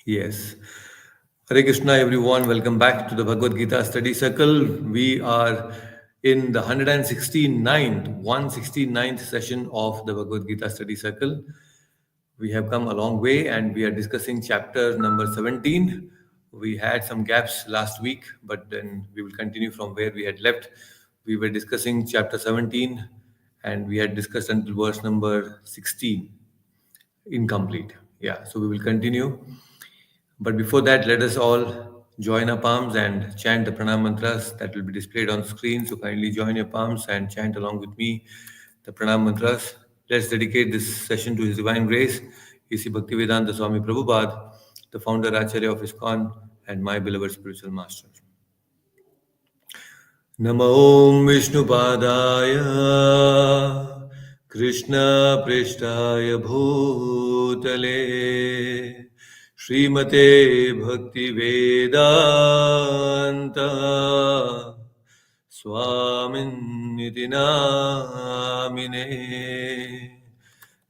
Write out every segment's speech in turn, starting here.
Yes. Hare Krishna, everyone. Welcome back to the Bhagavad Gita Study Circle. We are in the 169th session of the Bhagavad Gita Study Circle. We have come a long way and we are discussing chapter number 17. We had some gaps last week, but then we will continue from where we had left. We were discussing chapter 17 and we had discussed until verse number 16, incomplete. Yeah, so we will continue. But before that, let us all join our palms and chant the pranam mantras that will be displayed on screen. So kindly join your palms and chant along with me the pranam mantras. Let's dedicate this session to His Divine Grace, A.C. Bhaktivedanta Swami Prabhupada, the founder Acharya of ISKCON, and my beloved spiritual master. Namo Om Vishnupadaya Krishna Prishtaya Bhutale Srimate Bhaktivedanta Swaminiti Namine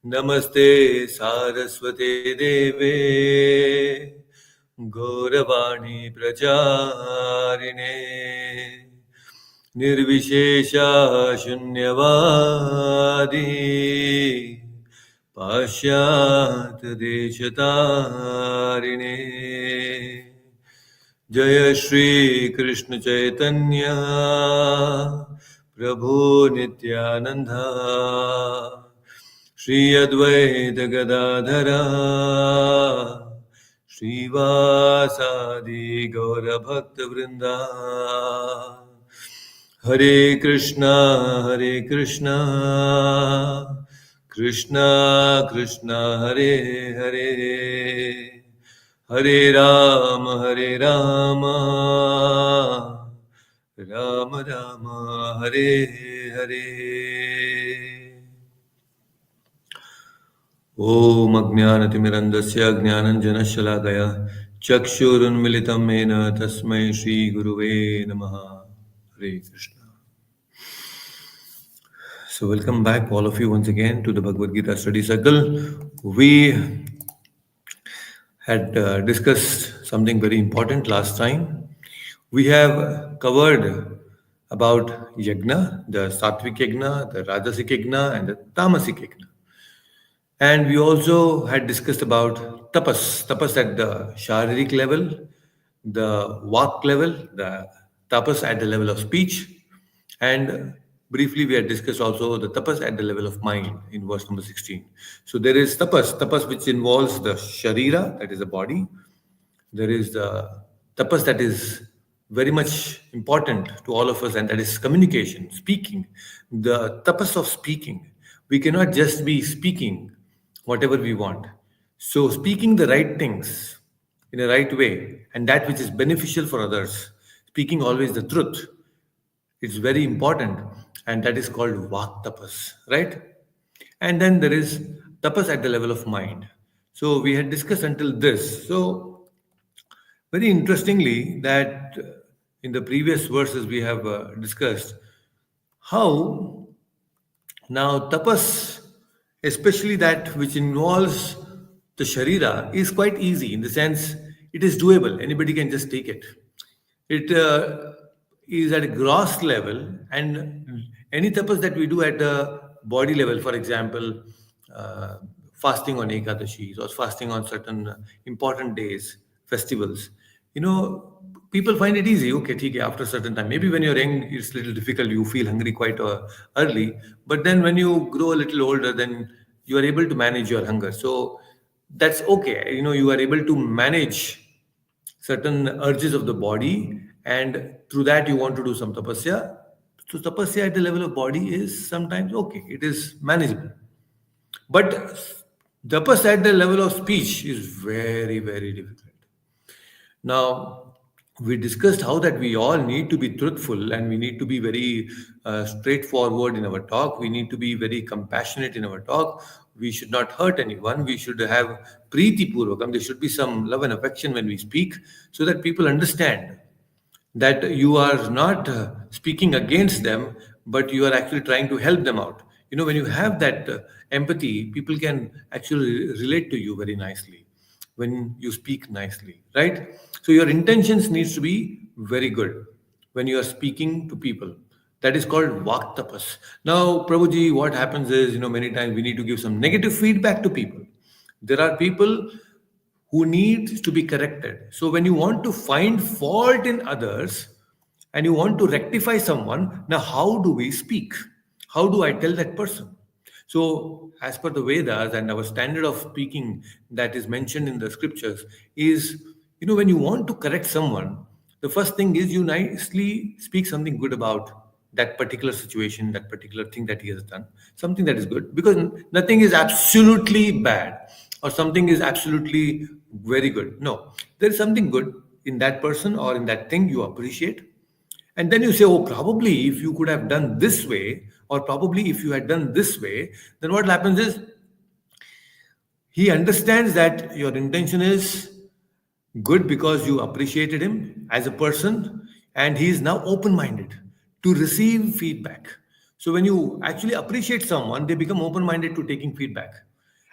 Namaste Saraswate Deve Gauravani Pracharine Nirvishesha Shunyavadi Pashyat Deshatarine Jaya Shri Krishna Chaitanya Prabhu Nityananda Shri Advaita Gadadhara Srivasadi Gaura Bhakta Vrinda Hare Krishna, Krishna Krishna, Hare Hare, Hare Rama, Rama Rama, Hare Hare. Om Ajnanatimirandasya Jnananjanashalakaya Chakshurunmilitam Mena Tasmai Shri Guruve Namaha. Hare Krishna. So, welcome back, all of you, once again to the Bhagavad Gita Study Circle. We had discussed something very important last time. We have covered about yajna, the sattvic yajna, the rajasic yajna, and the tamasic yajna. And we also had discussed about tapas at the sharirik level, the vak level, the tapas at the level of speech, and briefly we had discussed also the tapas at the level of mind in verse number 16. So there is tapas which involves the sharira, that is the body. There is the tapas that is very much important to all of us, and that is communication, speaking. The tapas of speaking. We cannot just be speaking whatever we want. So, speaking the right things in a right way and that which is beneficial for others, speaking always the truth, it's very important, and that is called vak tapas, right? And then there is tapas at the level of mind. So, we had discussed until this. So, very interestingly, that in the previous verses we have discussed how now tapas, especially that which involves the sharira, is quite easy in the sense it is doable. Anybody can just take it. It is at a gross level, and any tapas that we do at the body level, for example, uh, fasting on Ekadashis or fasting on certain important days, festivals, people find it easy. Okay, theek hai, after a certain time. Maybe when you're young, it's a little difficult. You feel hungry quite early. But then when you grow a little older, then you are able to manage your hunger. So that's okay. You are able to manage certain urges of the body, and through that you want to do some tapasya. So tapasya at the level of body is sometimes okay. It is manageable. But tapas at the level of speech is very, very difficult. Now, we discussed how that we all need to be truthful and we need to be very straightforward in our talk. We need to be very compassionate in our talk. We should not hurt anyone. We should have preeti purvakam. There should be some love and affection when we speak so that people understand that you are not speaking against them, but you are actually trying to help them out. When you have that empathy, people can actually relate to you very nicely. when you speak nicely, right? So your intentions needs to be very good when you are speaking to people. That is called vak tapas. Now, Prabhuji, what happens is, many times we need to give some negative feedback to people. There are people who needs to be corrected. So when you want to find fault in others and you want to rectify someone, now how do we speak? How do I tell that person? So as per the Vedas and our standard of speaking that is mentioned in the scriptures is, when you want to correct someone, the first thing is you nicely speak something good about that particular situation, that particular thing that he has done, something that is good, because nothing is absolutely bad or something is absolutely very good. No, there is something good in that person or in that thing you appreciate. And then you say, oh, probably if you could have done this way, or probably if you had done this way, then what happens is he understands that your intention is good because you appreciated him as a person, and he is now open minded to receive feedback. So, when you actually appreciate someone, they become open minded to taking feedback.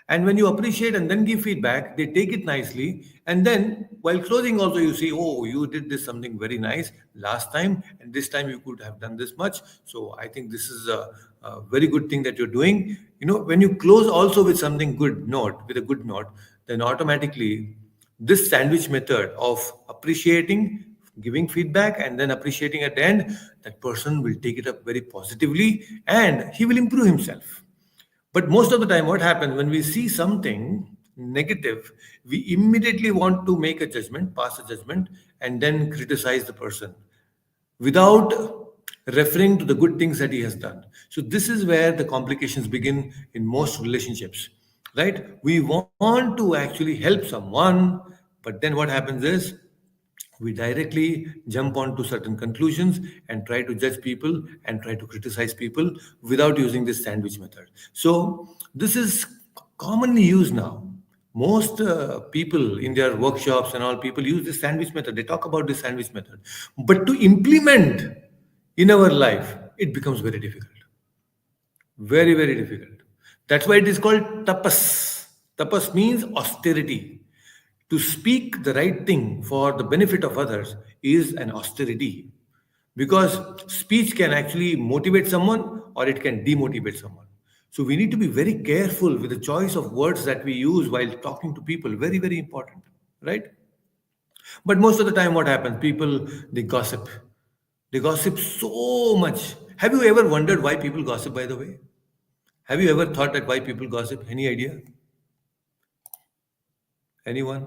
And when you appreciate and then give feedback, they take it nicely. And then while closing, also you see, oh, you did this something very nice last time, and this time you could have done this much. So I think this is a very good thing that you're doing. When you close also with something good note, with a good note, then automatically this sandwich method of appreciating, giving feedback, and then appreciating at the end, that person will take it up very positively and he will improve himself. But most of the time, what happens when we see something negative, we immediately want to make a judgment, pass a judgment, and then criticize the person without referring to the good things that he has done. So, this is where the complications begin in most relationships, right? We want to actually help someone, but then what happens is we directly jump onto certain conclusions and try to judge people and try to criticize people without using this sandwich method. So this is commonly used now. Most people in their workshops and all, people use this sandwich method. They talk about this sandwich method, but to implement in our life, it becomes very difficult. Very, very difficult. That's why it is called tapas. Tapas means austerity. To speak the right thing for the benefit of others is an austerity, because speech can actually motivate someone or it can demotivate someone. So we need to be very careful with the choice of words that we use while talking to people. Very, very important, right? But most of the time, what happens? People, they gossip. They gossip so much. Have you ever wondered why people gossip, by the way? Have you ever thought that why people gossip? Any idea? Anyone?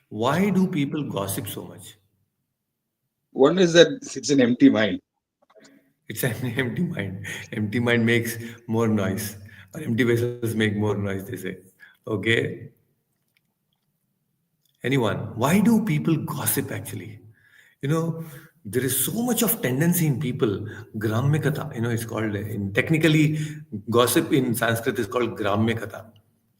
Why do people gossip so much? One is that it's an empty mind. It's an empty mind. Empty mind makes more noise, or empty vessels make more noise, they say. Okay. Anyone? Why do people gossip actually? You know, there is so much of tendency in people. Gramya katha, it's called, in technically, gossip in Sanskrit is called Gramya katha.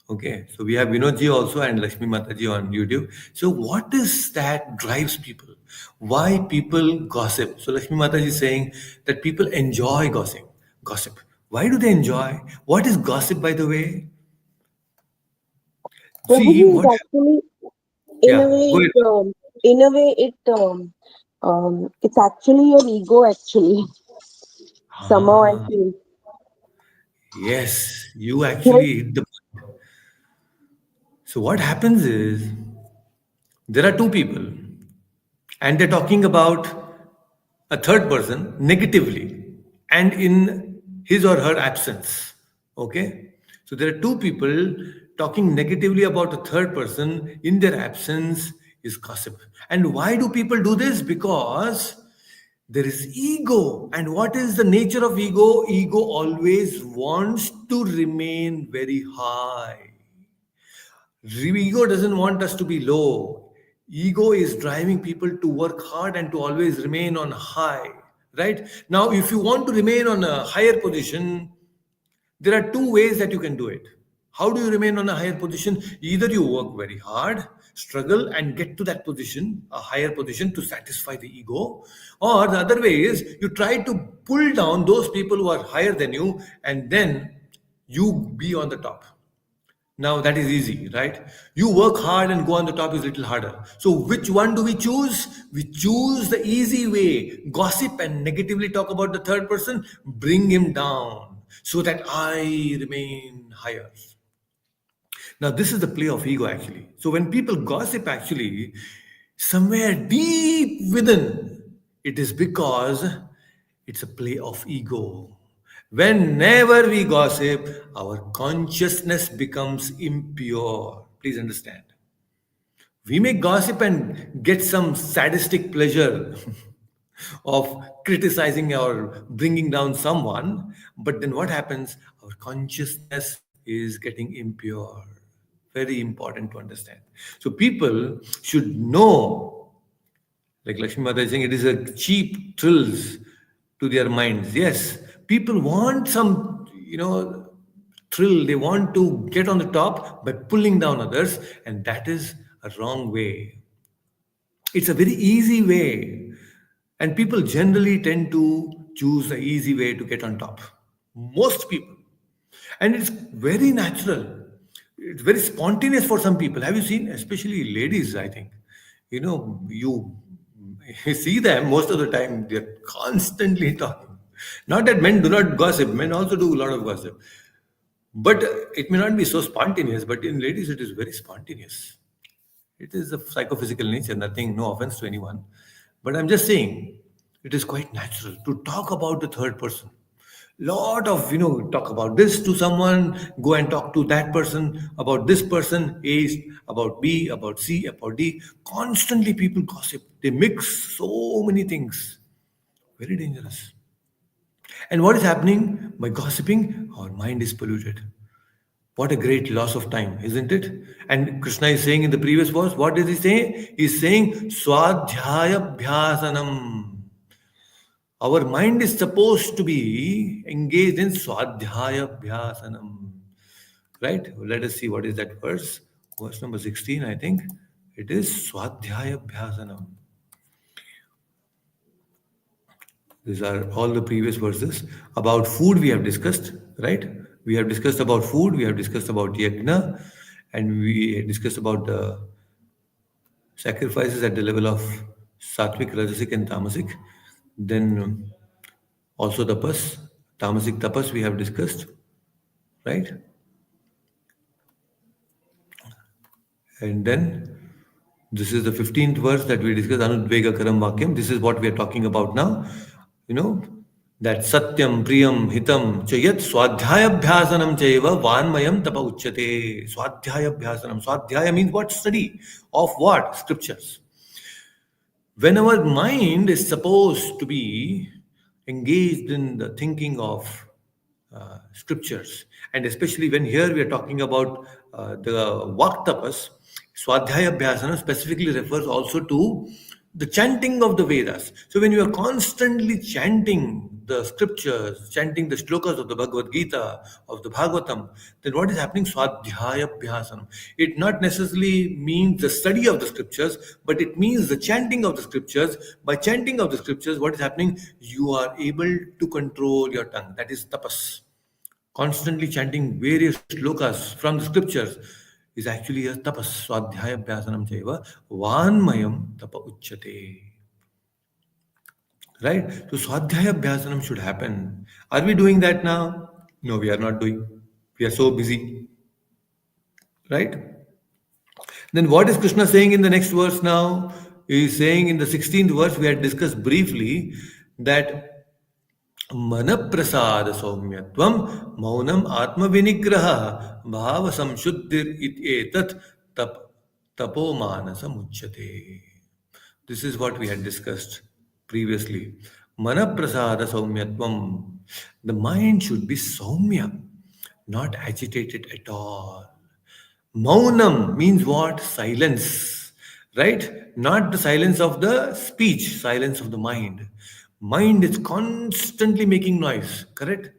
Okay, so we have Vinodji also and Lakshmi Mataji on YouTube. So what is that drives people? Why people gossip? So Lakshmi Mataji is saying that people enjoy gossip. Gossip. Why do they enjoy? What is gossip, by the way? See Prabhuji is what? actually, in a Yeah, way, go ahead. it's actually your ego. Actually, somehow I Ah, feel. yes, you Right? actually hit the. So what happens is there are two people and they're talking about a third person negatively and in his or her absence. Okay? So there are two people talking negatively about a third person in their absence is gossip. And why do people do this? Because there is ego. And what is the nature of ego? Ego always wants to remain very high. Ego doesn't want us to be low. Ego is driving people to work hard and to always remain on high. Right? Now, if you want to remain on a higher position, there are two ways that you can do it. How do you remain on a higher position? Either you work very hard, struggle, and get to that position, a higher position to satisfy the ego. Or the other way is you try to pull down those people who are higher than you and then you be on the top. Now that is easy, right? You work hard and go on the top is a little harder. So which one do we choose? We choose the easy way. Gossip and negatively talk about the third person, bring him down so that I remain higher. Now, this is the play of ego actually. So, when people gossip, actually, somewhere deep within, it is because it's a play of ego. Whenever we gossip, our consciousness becomes impure. Please understand. We may gossip and get some sadistic pleasure of criticizing or bringing down someone, but then what happens? Our consciousness is getting impure. Very important to understand. So people should know, like Lakshmi Mata is saying, it is a cheap thrills to their minds. Yes, people want some, thrill. They want to get on the top by pulling down others, and that is a wrong way. It's a very easy way. And people generally tend to choose the easy way to get on top. Most people. And it's very natural. It's very spontaneous for some people. Have you seen, especially ladies, I think? You see them most of the time, they're constantly talking. Not that men do not gossip, men also do a lot of gossip. But it may not be so spontaneous, but in ladies, it is very spontaneous. It is a psychophysical nature, nothing, no offense to anyone. But I'm just saying, it is quite natural to talk about the third person. Lot of, talk about this to someone, go and talk to that person about this person, A, about B, about C, about D. Constantly people gossip. They mix so many things. Very dangerous. And what is happening? By gossiping, our mind is polluted. What a great loss of time, isn't it? And Krishna is saying in the previous verse, what does he say? He's saying, Swadhyaya Bhyasanam. Our mind is supposed to be engaged in Swadhyaya Bhyasanam. Right? Let us see what is that verse. Verse number 16, I think. It is Swadhyaya Bhyasanam. These are all the previous verses. About food we have discussed, right? We have discussed about food, we have discussed about yajna, and we discussed about the sacrifices at the level of sattvic, rajasic, and tamasic. Then also tapas, tamasic tapas we have discussed, right? And then this is the 15th verse that we discussed, Anudvega Karam Vakyam. This is what we are talking about now. That Satyam, Priyam, Hitam, Chayat, Swadhyaya Bhyasanam Chaiva, Vanmayam Tapa Uchyate. Swadhyaya Bhyasanam. Swadhyaya means what? Study. Of what? Scriptures. When our mind is supposed to be engaged in the thinking of scriptures, and especially when here we are talking about the Vaktapas, Swadhyaya Abhyasana specifically refers also to the chanting of the Vedas. So when you are constantly chanting the scriptures, chanting the shlokas of the Bhagavad Gita, of the Bhagavatam, then what is happening? Swadhyaya Abhyasanam. It not necessarily means the study of the scriptures, but it means the chanting of the scriptures. By chanting of the scriptures, what is happening? You are able to control your tongue. That is tapas. Constantly chanting various shlokas from the scriptures is actually a tapas. Swadhyaya Abhyasanam Chaiva Vanmayam Tapa Uchyate. Right? So Swadhyaya Abhyasanam should happen. Are we doing that now? No, we are not doing. We are so busy. Right? Then what is Krishna saying in the next verse now? He is saying in the 16th verse, we had discussed briefly that Manaprasada Saumyatvam Maunam Atma Vinigraha Bhava Samshuddhir Etat Tapomanasa Muchyate. This is what we had discussed previously. Manaprasada Saumyatvam. The mind should be Saumya, not agitated at all. Maunam means what? Silence, right? Not the silence of the speech, silence of the mind. Mind is constantly making noise, correct?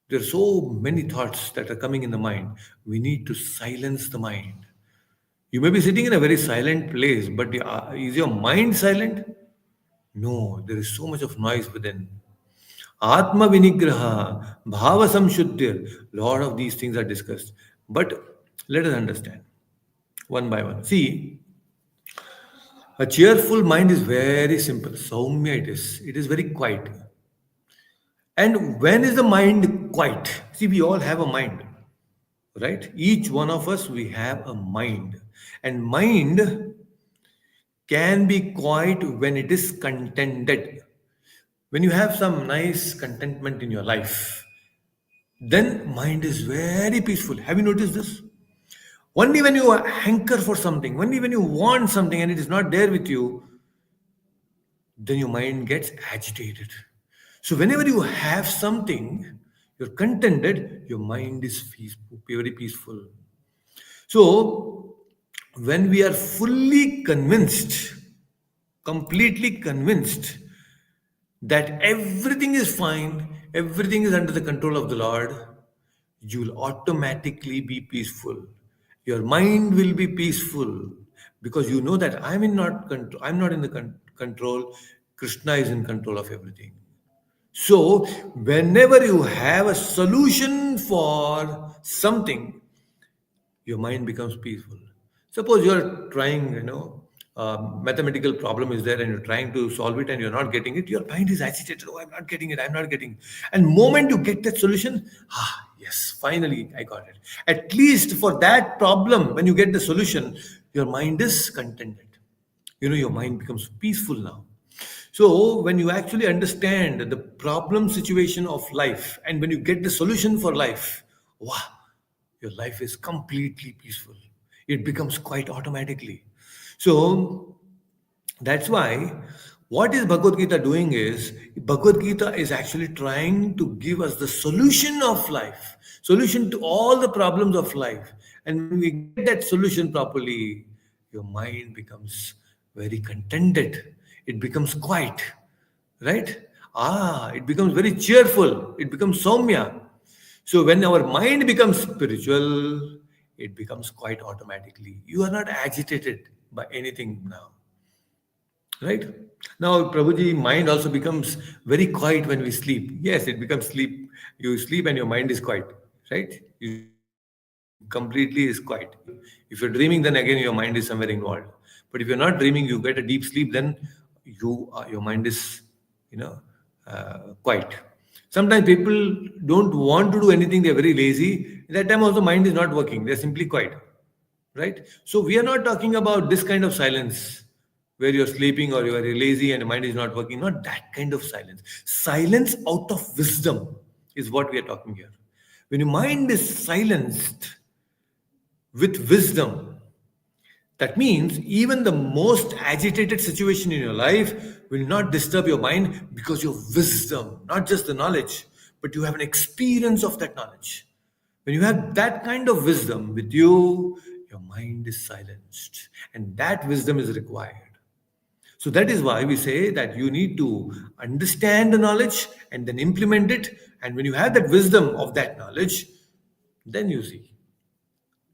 There are so many thoughts that are coming in the mind. We need to silence the mind. You may be sitting in a very silent place, but is your mind silent? No, there is so much of noise within. Atma Vinigraha, Bhava Samshuddhir, lot of these things are discussed. But let us understand one by one. See, a cheerful mind is very simple. Soumya it is. It is very quiet. And when is the mind quiet? See, we all have a mind, right? Each one of us, we have a mind. And mind can be quiet when it is contented. When you have some nice contentment in your life, then mind is very peaceful. Have you noticed this? Only when you hanker for something, only when you want something and it is not there with you, then your mind gets agitated. So whenever you have something, you're contented, your mind is peaceful, very peaceful. So when we are fully convinced, completely convinced that everything is fine, everything is under the control of the Lord, you will automatically be peaceful. Your mind will be peaceful because you know that I'm not in the control. Krishna is in control of everything. So, whenever you have a solution for something, your mind becomes peaceful. Suppose you're trying, mathematical problem is there and you're trying to solve it and you're not getting it, your mind is agitated. Oh, I'm not getting it, I'm not getting it. And moment you get that solution, yes, finally I got it. At least for that problem, when you get the solution, your mind is contented. Your mind becomes peaceful now. So when you actually understand the problem situation of life and when you get the solution for life, wow, your life is completely peaceful. It becomes quite automatically. So that's why what is Bhagavad Gita doing is Bhagavad Gita is actually trying to give us the solution of life, solution to all the problems of life. And when we get that solution properly, your mind becomes very contented. It becomes quiet, right? It becomes very cheerful. It becomes soumya. So when our mind becomes spiritual, it becomes quite automatically. You are not agitated by anything now. Right? Now, Prabhuji, mind also becomes very quiet when we sleep. Yes, it becomes sleep. You sleep and your mind is quiet. Right? You completely is quiet. If you're dreaming, then again your mind is somewhere involved. But if you're not dreaming, you get a deep sleep, then your mind is, you know, quiet. Sometimes people don't want to do anything, they're very lazy. At that time also mind is not working, they're simply quiet. Right? So we are not talking about this kind of silence where you're sleeping or you are lazy and the mind is not working. Not that kind of silence. Silence out of wisdom is what we are talking here. When your mind is silenced with wisdom, that means even the most agitated situation in your life will not disturb your mind because you have wisdom, not just the knowledge, but you have an experience of that knowledge. When you have that kind of wisdom with you, your mind is silenced, and that wisdom is required. So that is why we say that you need to understand the knowledge and then implement it. And when you have that wisdom of that knowledge, then you see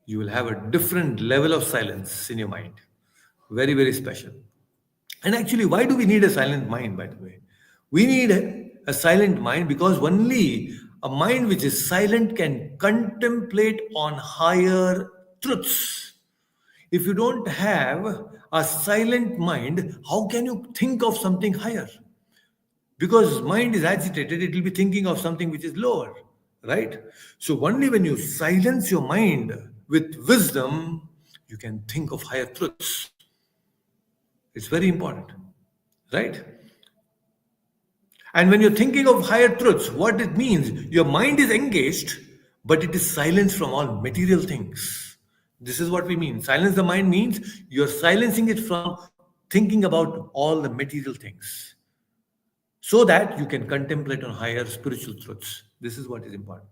you will have a different level of silence in your mind. Very, very special. And actually, why do we need a silent mind, by the way? We need a silent mind because only a mind which is silent can contemplate on higher truths. If you don't have a silent mind, how can you think of something higher? Because mind is agitated, it will be thinking of something which is lower, right? So only when you silence your mind with wisdom, you can think of higher truths. It's very important, right? And when you're thinking of higher truths, what it means, your mind is engaged, but it is silenced from all material things. This is what we mean. Silence the mind means you're silencing it from thinking about all the material things so that you can contemplate on higher spiritual truths. This is what is important.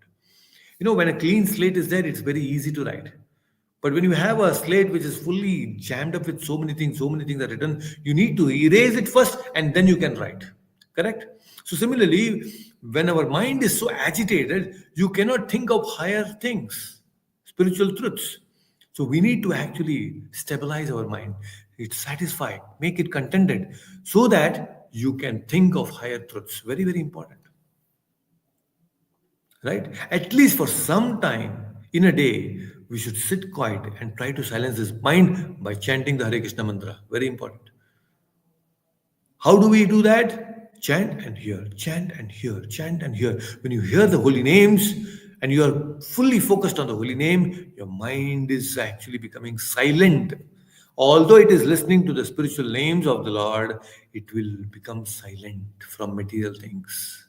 When a clean slate is there, it's very easy to write. But when you have a slate which is fully jammed up with so many things are written, you need to erase it first and then you can write. Correct? So, similarly, when our mind is so agitated, you cannot think of higher things, spiritual truths. So, we need to actually stabilize our mind, it satisfied, make it contented, so that you can think of higher truths. Very, very important, right? At least for some time, In a day, we should sit quiet and try to silence this mind by chanting the Hare Krishna mantra. Very important. How do we do that? Chant and hear, chant and hear, chant and hear. When you hear the holy names and you are fully focused on the holy name, your mind is actually becoming silent. Although it is listening to the spiritual names of the Lord, it will become silent from material things.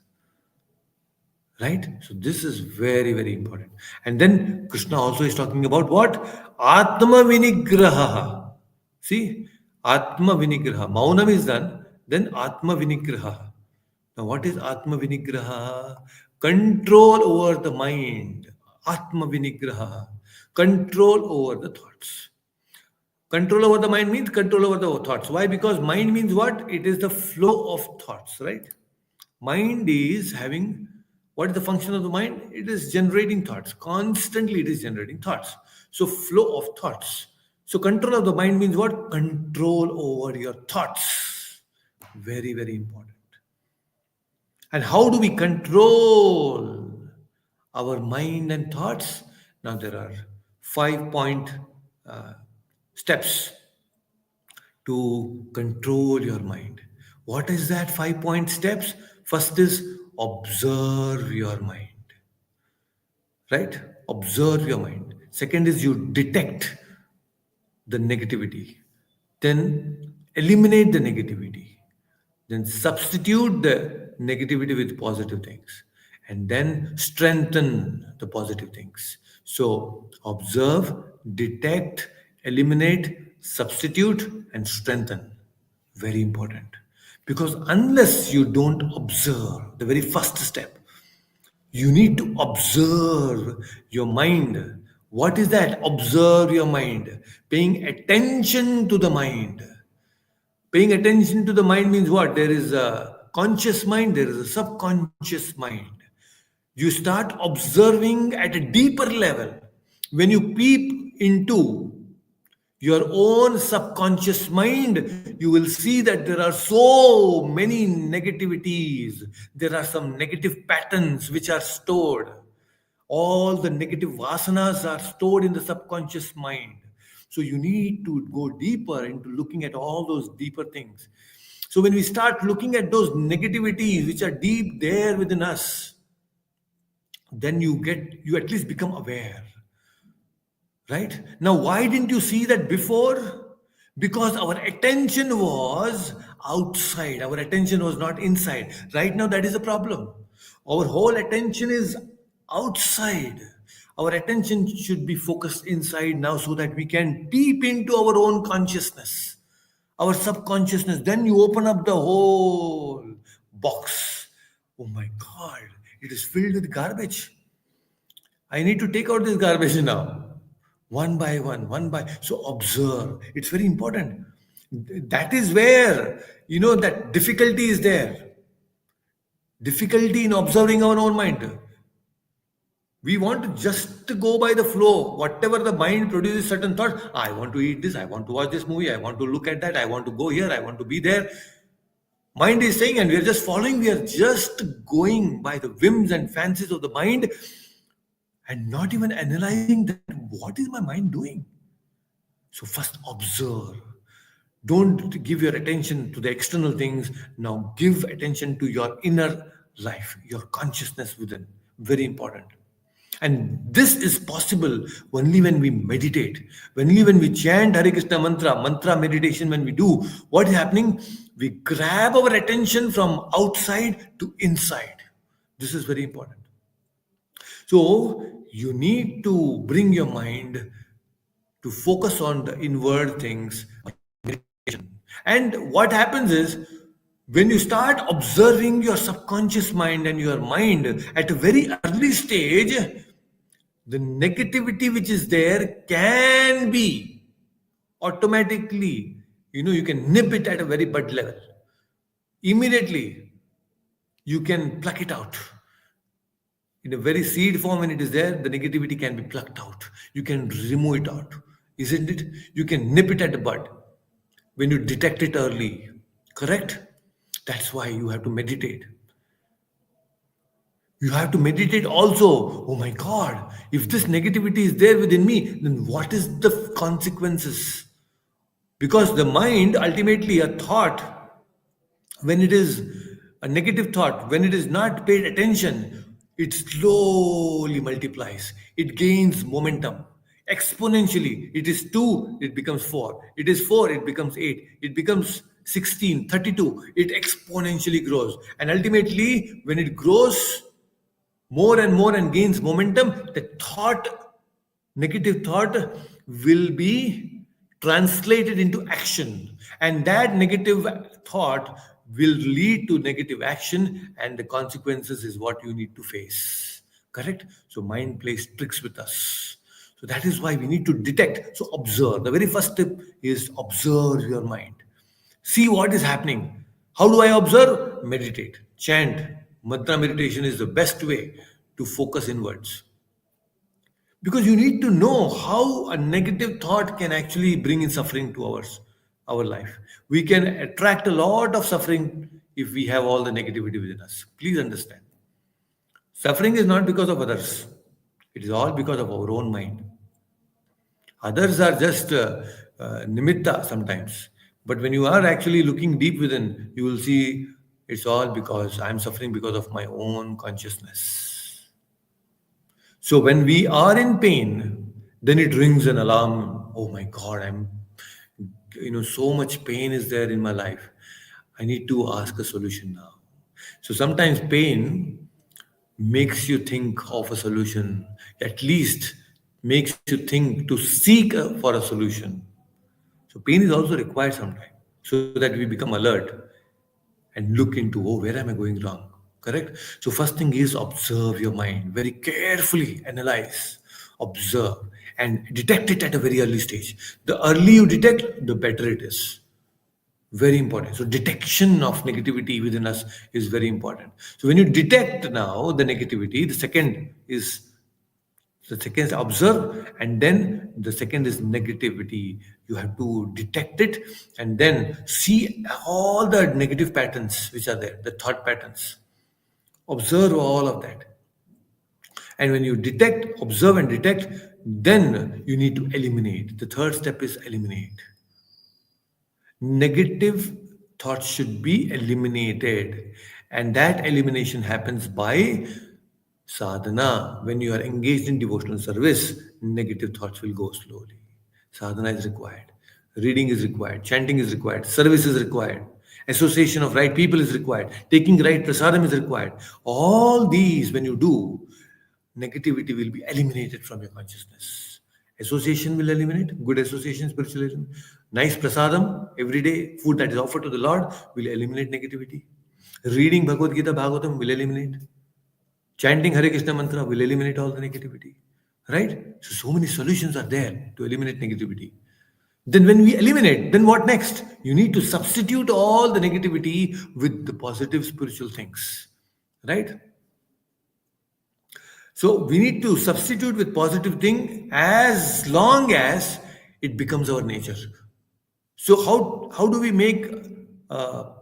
Right? So this is very, very important. And then Krishna also is talking about what? Atma vinigraha. See, Atma vinigraha. Maunam is done, then Atma vinigraha. Now, what is Atma vinigraha? Control over the mind. Atma vinigraha. Control over the thoughts. Control over the mind means control over the thoughts. Why? Because mind means what? It is the flow of thoughts, right? Mind is having, what is the function of the mind? It is generating thoughts. Constantly it is generating thoughts. So flow of thoughts. So control of the mind means what? Control over your thoughts. Very, very important. And how do we control our mind and thoughts? Now there are 5 point uh, steps to control your mind. What is that 5 point steps? First is observe your mind, right? Observe your mind. Second is you detect the negativity, then eliminate the negativity, then substitute the negativity with positive things, and then strengthen the positive things. So observe, detect, eliminate, substitute, and strengthen. Very important. Because unless you don't observe, the very first step, you need to observe your mind. What is that? Observe your mind. Paying attention to the mind. Paying attention to the mind means what? There is a conscious mind, there is a subconscious mind. You start observing at a deeper level. When you peep into your own subconscious mind, you will see that there are so many negativities. There are some negative patterns which are stored. All the negative vasanas are stored in the subconscious mind. So you need to go deeper into looking at all those deeper things. So when we start looking at those negativities which are deep there within us, then you at least become aware. Right? Now, why didn't you see that before? Because our attention was outside, our attention was not inside. Right now, that is a problem. Our whole attention is outside. Our attention should be focused inside now so that we can peep into our own consciousness, our subconsciousness. Then you open up the whole box. Oh my God, it is filled with garbage. I need to take out this garbage now. One by one, one by. So observe. It's very important. That is where, that difficulty is there. Difficulty in observing our own mind. We want to just go by the flow. Whatever the mind produces certain thoughts. I want to eat this. I want to watch this movie. I want to look at that. I want to go here. I want to be there. Mind is saying, and we are just following. We are just going by the whims and fancies of the mind and not even analyzing that what is my mind doing. So first observe. Don't give your attention to the external things. Now give attention to your inner life, your consciousness within. Very important. And this is possible only when we meditate. Only when we chant Hare Krishna mantra meditation, when we do, what is happening? We grab our attention from outside to inside. This is very important. So you need to bring your mind to focus on the inward things. And what happens is when you start observing your subconscious mind and your mind at a very early stage, the negativity which is there can be automatically, you can nip it at a very bud level. Immediately, you can pluck it out. In a very seed form, when it is there, the negativity can be plucked out. You can remove it out, isn't it? You can nip it at the bud when you detect it early. Correct? That's why you have to meditate. You have to meditate also. Oh my God, if this negativity is there within me, then what is the consequences? Because the mind, ultimately, a thought, when it is a negative thought, when it is not paid attention, it slowly multiplies. It gains momentum exponentially. It is 2, it becomes 4. It is 4, it becomes 8. It becomes 16, 32. It exponentially grows. And ultimately, when it grows more and more and gains momentum, the negative thought will be translated into action. And that negative thought will lead to negative action, and the consequences is what you need to face. Correct? So, mind plays tricks with us. So, that is why we need to detect. So, observe. The very first step is observe your mind. See what is happening. How do I observe? Meditate, chant. Mantra meditation is the best way to focus inwards. Because you need to know how a negative thought can actually bring in suffering to our life. We can attract a lot of suffering if we have all the negativity within us. Please understand. Suffering is not because of others, it is all because of our own mind. Others are just nimitta sometimes. But when you are actually looking deep within, you will see it's all because I'm suffering because of my own consciousness. So when we are in pain, then it rings an alarm. Oh my God, so much pain is there in my life. I need to ask a solution now. So sometimes pain makes you think of a solution, at least makes you think to seek for a solution. So pain is also required sometimes so that we become alert and look into, oh, where am I going wrong? Correct? So first thing is observe your mind, very carefully analyze, observe, and detect it at a very early stage. The early you detect, the better it is. Very important. So detection of negativity within us is very important. So when you detect now the negativity, the second is observe, and then the second is negativity. You have to detect it and then see all the negative patterns which are there, the thought patterns. Observe all of that. And when you detect, observe and detect, then you need to eliminate. The third step is eliminate. Negative thoughts should be eliminated. And that elimination happens by sadhana. When you are engaged in devotional service, negative thoughts will go slowly. Sadhana is required. Reading is required. Chanting is required. Service is required. Association of right people is required. Taking right prasadam is required. All these, when you do, negativity will be eliminated from your consciousness. Association will eliminate, good association, spiritualism. Nice prasadam, every day, food that is offered to the Lord will eliminate negativity. Reading Bhagavad Gita, Bhagavatam will eliminate. Chanting Hare Krishna mantra will eliminate all the negativity. Right? So many solutions are there to eliminate negativity. Then when we eliminate, then what next? You need to substitute all the negativity with the positive spiritual things. Right? So we need to substitute with positive thing as long as it becomes our nature. So how do we make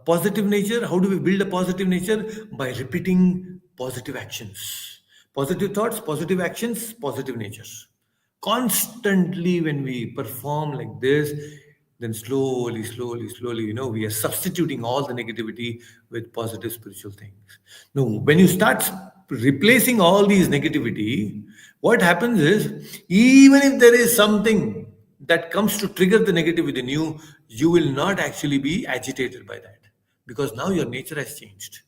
positive nature? How do we build a positive nature? By repeating positive actions, positive thoughts, positive actions, positive nature. Constantly, when we perform like this, then slowly, slowly, slowly, we are substituting all the negativity with positive spiritual things. Now, when you start replacing all these negativity, what happens is, even if there is something that comes to trigger the negative within you, you will not actually be agitated by that because now your nature has changed.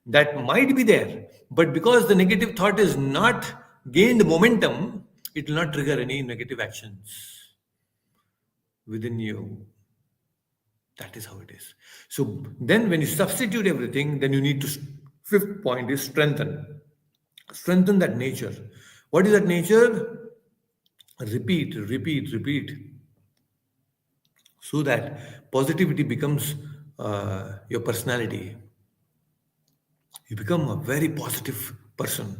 That might be there, but because the negative thought is not gained momentum, it will not trigger any negative actions within you. That is how it is. So then when you substitute everything, then you need to, fifth point is strengthen. Strengthen that nature. What is that nature? Repeat, repeat, repeat. So that positivity becomes your personality. You become a very positive person,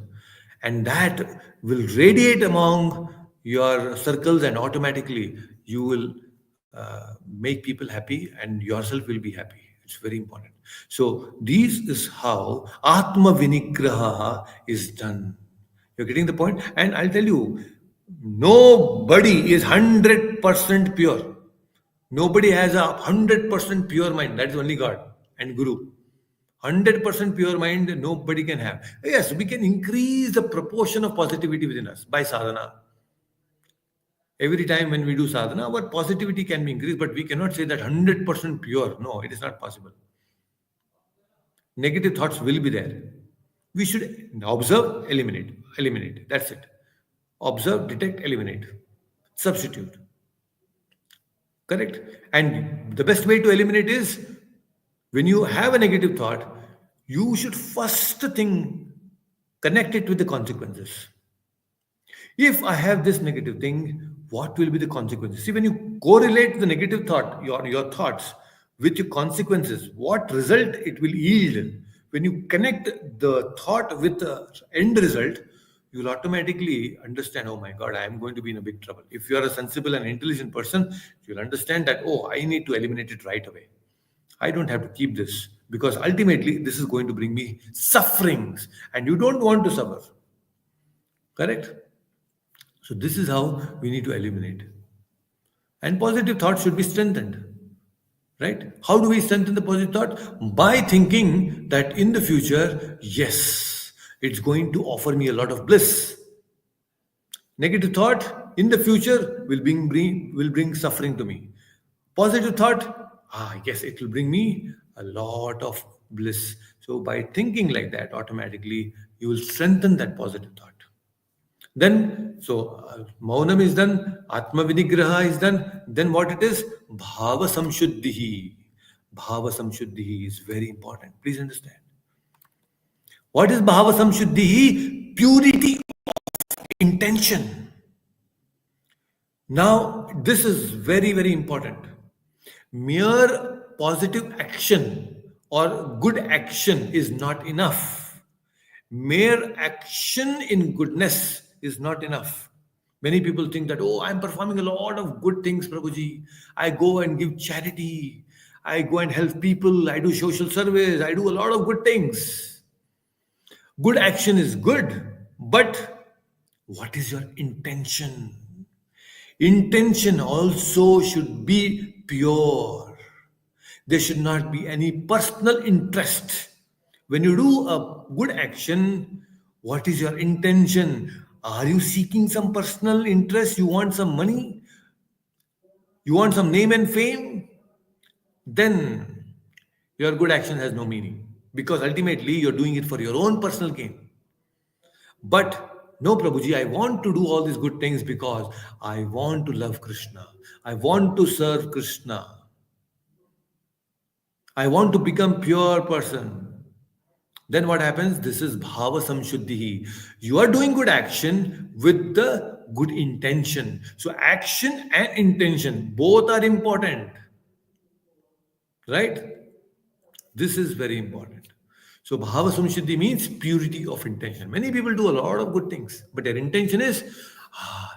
and that will radiate among your circles, and automatically you will make people happy and yourself will be happy. It's very important. So these is how Atma Vinigraha is done. You're getting the point? And I'll tell you, nobody is 100% pure. Nobody has a 100% pure mind. That's only God and Guru. 100% pure mind, nobody can have. Yes, we can increase the proportion of positivity within us by sadhana. Every time when we do sadhana, our positivity can be increased, but we cannot say that 100% pure. No, it is not possible. Negative thoughts will be there. We should observe, eliminate. That's it. Observe, detect, eliminate. Substitute. Correct? And the best way to eliminate is when you have a negative thought, you should first thing connect it with the consequences. If I have this negative thing, what will be the consequences? See, when you correlate the negative thought, your thoughts with your consequences, what result it will yield. When you connect the thought with the end result, you'll automatically understand, oh my God, I am going to be in a big trouble. If you are a sensible and intelligent person, you'll understand that, oh, I need to eliminate it right away. I don't have to keep this because ultimately this is going to bring me sufferings and you don't want to suffer. Correct? So this is how we need to eliminate. And positive thought should be strengthened. Right? How do we strengthen the positive thought? By thinking that in the future, yes, it's going to offer me a lot of bliss. Negative thought in the future will bring suffering to me. Positive thought, yes, it will bring me a lot of bliss. So by thinking like that, automatically you will strengthen that positive thought. Then, Maunam is done, Atma Vinigraha is done. Then what it is? Bhava Samshuddhihi. Bhava Samshuddhihi is very important. Please understand. What is Bhava Samshuddhihi? Purity of intention. Now, this is very, very important. Mere positive action or good action is not enough. Mere action in goodness is not enough. Many people think that, oh, I'm performing a lot of good things, Prabhuji. I go and give charity. I go and help people. I do social service. I do a lot of good things. Good action is good, but what is your intention? Intention also should be pure. There should not be any personal interest. When you do a good action, what is your intention? Are you seeking some personal interest? You want some money? You want some name and fame? Then your good action has no meaning because ultimately you're doing it for your own personal gain. But no, Prabhuji, I want to do all these good things because I want to love Krishna. I want to serve Krishna. I want to become pure person. Then what happens? This is bhava samshuddhi. You are doing good action with the good intention. So action and intention both are important. Right? This is very important. So bhava samshuddhi means purity of intention. Many people do a lot of good things, but their intention is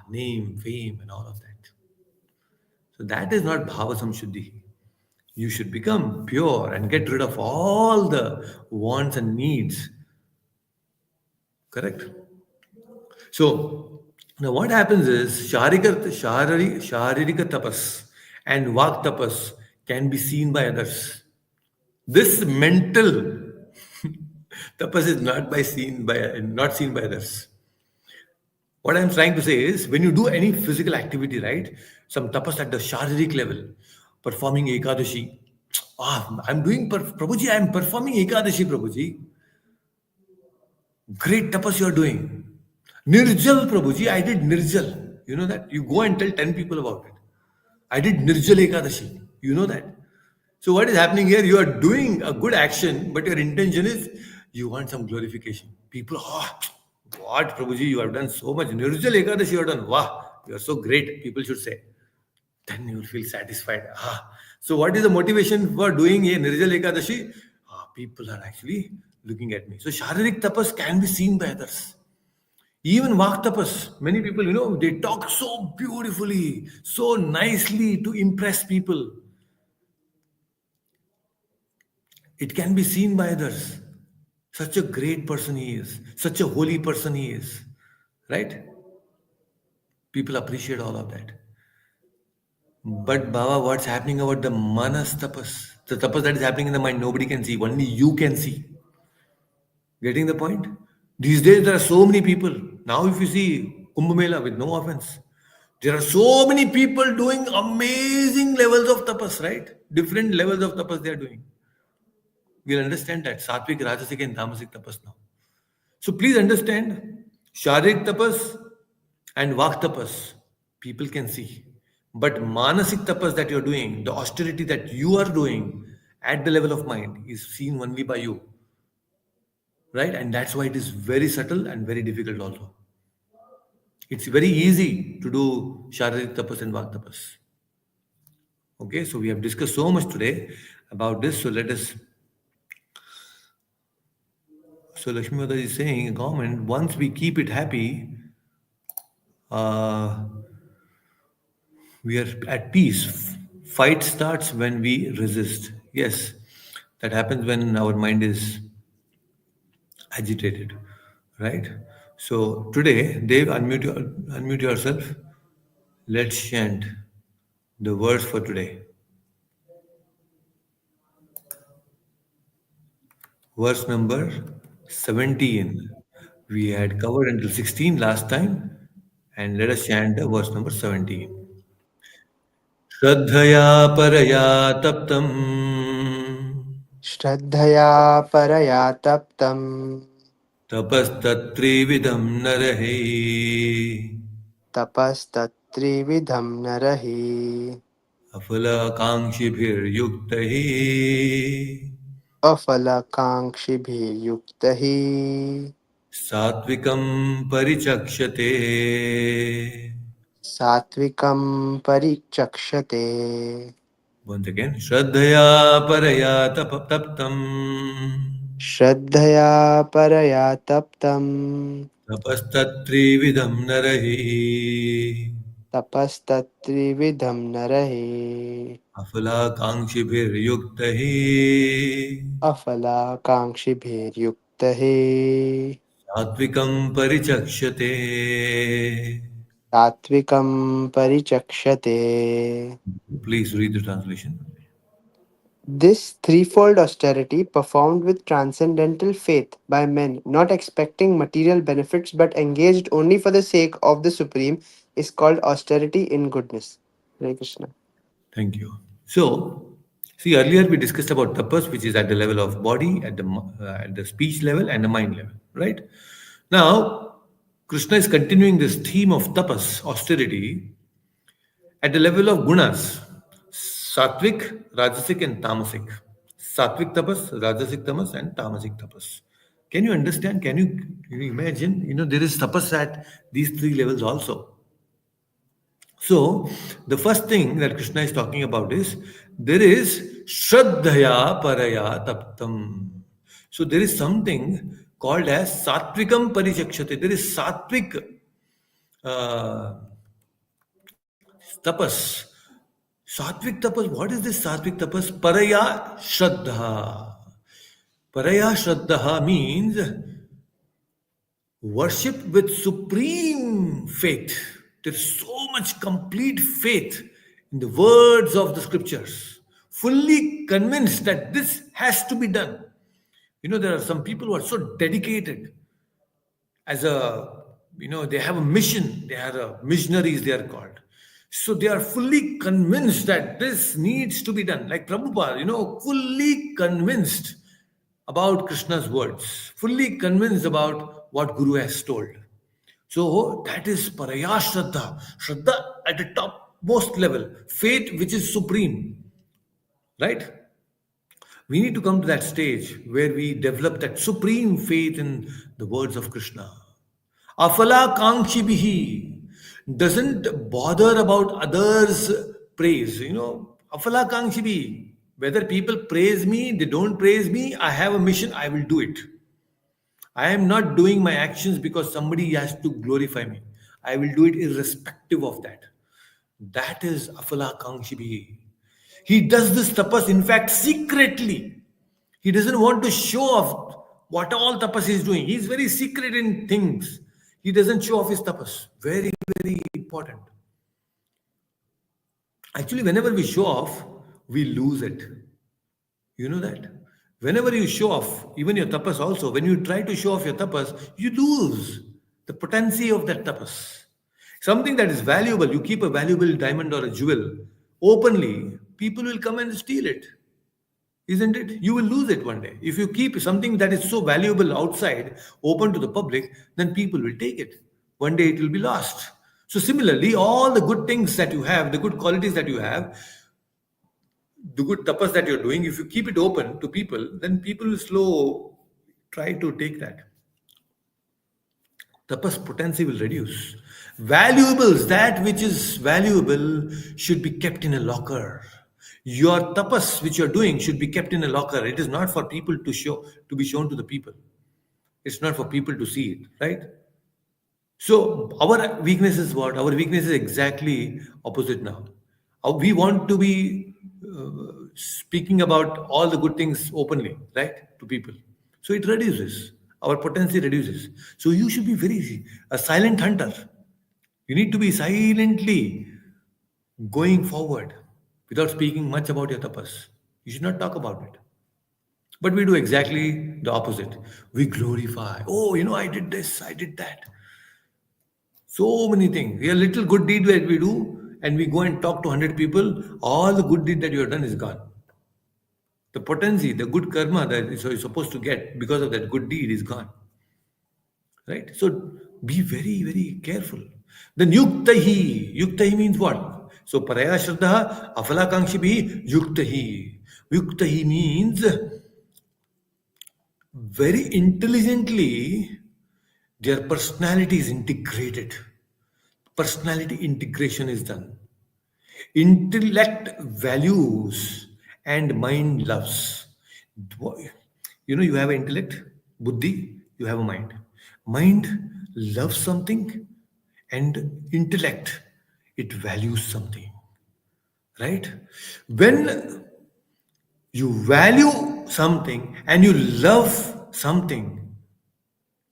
name, fame, and all of that. So that is not bhava samshuddhi. You should become pure and get rid of all the wants and needs. Correct? So, now what happens is Sharirika tapas and Vak tapas can be seen by others. This mental tapas is not seen by others. What I'm trying to say is when you do any physical activity, right? Some tapas at the Sharirik level, performing Ekadashi. I'm doing, Prabhuji, I'm performing Ekadashi, Prabhuji. Great tapas you are doing. Nirjal, Prabhuji, I did Nirjal. You know that? You go and tell 10 people about it. I did Nirjal Ekadashi. You know that? So what is happening here? You are doing a good action, but your intention is you want some glorification. People, what, Prabhuji, you have done so much. Nirjal Ekadashi you have done. Wow, you are so great, people should say. Then you will feel satisfied. So what is the motivation for doing a Nirjal Ekadashi? People are actually looking at me. So Sharirik tapas can be seen by others. Even Vak tapas, many people, they talk so beautifully, so nicely to impress people. It can be seen by others. Such a great person he is, such a holy person he is, right? People appreciate all of that. But Baba, what's happening about the manas tapas? The tapas that is happening in the mind, nobody can see, only you can see. Getting the point? These days, there are so many people. Now, if you see Kumbh Mela, with no offense, there are so many people doing amazing levels of tapas, right? Different levels of tapas they are doing. We'll understand that. Sattvic, Rajasic, and Tamasic tapas now. So please understand, Sharik tapas and Vak tapas, people can see. But Manasik tapas that you're doing, the austerity that you are doing at the level of mind is seen only by you. Right? And that's why it is very subtle and very difficult also. It's very easy to do Sharik tapas and Vak tapas. Okay, so we have discussed so much today about this. So Lakshmi Mata is saying, government, once we keep it happy, uh, we are at peace. Fight starts when we resist. Yes, that happens when our mind is agitated, right? So today, Dave, unmute yourself. Let's chant the verse for today. Verse number 17. We had covered until 16 last time, and let us chant the verse number 17. श्रद्धया परया तप्तम् श्रद्धया परया तप्तं तपस्तत्त्रिविधं नरहै तपस्तत्त्रिविधं नरहि अफलाकाङ्क्षिभिर्युक्तैः अफलकाङ्क्षिभिर्युक्तः सात्विकं परिचक्षते. सात्विकं परिचक्षते Once again, श्रद्धया परया तप्तम् श्रद्धया परया तप्तं तपस्तत्त्रिविधं नरहि तपस्तत्त्रिविधं नरहि अफलाकाङ्क्षिभिर्युक्तैः अफलाकाङ्क्षिभिर्युक्तः सात्विकं परिचक्षते. सात्विकं परिचक्षते. Please read the translation. This threefold austerity, performed with transcendental faith by men not expecting material benefits but engaged only for the sake of the Supreme, is called austerity in goodness. Hare Krishna. Thank you. So, see, earlier we discussed about tapas, which is at the level of body, at the speech level, and the mind level, right? Now, Krishna is continuing this theme of tapas, austerity, at the level of gunas, sattvic, rajasic, and tamasic. Sattvic tapas, rajasic tamas, and tamasic tapas. Can you understand? Can you imagine? There is tapas at these three levels also. So, the first thing that Krishna is talking about is there is Shraddhaya Paraya Taptam. So, there is something called as Satvikam Parichakshate. There is Satvik uh, tapas. Satvik tapas, what is this Satvik tapas? Paraya Shraddha. Paraya Shraddha means worship with supreme faith. There's so much complete faith in the words of the scriptures, fully convinced that this has to be done. There are some people who are so dedicated as they have a mission. They are missionaries, they are called. So they are fully convinced that this needs to be done. Like Prabhupada, fully convinced about Krishna's words, fully convinced about what Guru has told. So that is Paraya Shraddha. Shraddha at the topmost level. Faith which is supreme. Right? We need to come to that stage where we develop that supreme faith in the words of Krishna. Afala Kangshibihi doesn't bother about others' praise. Afala Kangshibihi. Whether people praise me, they don't praise me, I have a mission, I will do it. I am not doing my actions because somebody has to glorify me. I will do it irrespective of that. That is Afala Kangshibi. He does this tapas, in fact, secretly. He doesn't want to show off what all tapas he is doing. He's very secret in things. He doesn't show off his tapas. Very, very important. Actually, whenever we show off, we lose it. You know that? Whenever you show off, even your tapas also, when you try to show off your tapas, you lose the potency of that tapas. Something that is valuable, you keep a valuable diamond or a jewel openly, people will come and steal it. Isn't it? You will lose it one day. If you keep something that is so valuable outside, open to the public, then people will take it. One day it will be lost. So, similarly, all the good things that you have, the good qualities that you have, the good tapas that you're doing, if you keep it open to people, then people will slow try to take that. Tapas potency will reduce. Valuables, that which is valuable, should be kept in a locker. Your tapas which you're doing should be kept in a locker. It is not for people to show, to be shown to the people. It's not for people to see it, right? So our weakness is what? Our weakness is exactly opposite now. We want to be speaking about all the good things openly, right, to people. So it reduces. Our potency reduces. So you should be very a silent hunter. You need to be silently going forward without speaking much about your tapas. You should not talk about it. But we do exactly the opposite. We glorify. Oh, I did this, I did that. So many things. A little good deed that we do, and we go and talk to 100 people, all the good deed that you have done is gone. The potency, the good karma that you're supposed to get because of that good deed is gone. Right? So be very, very careful. Then yuktahi. Yuktahi means what? So paraya shraddha afalakankshibhi yuktahi. Yuktahi means very intelligently their personality is integrated. Personality integration is done. Intellect values and mind loves. You have an intellect, buddhi, you have a mind. Mind loves something, and intellect, it values something. Right? When you value something and you love something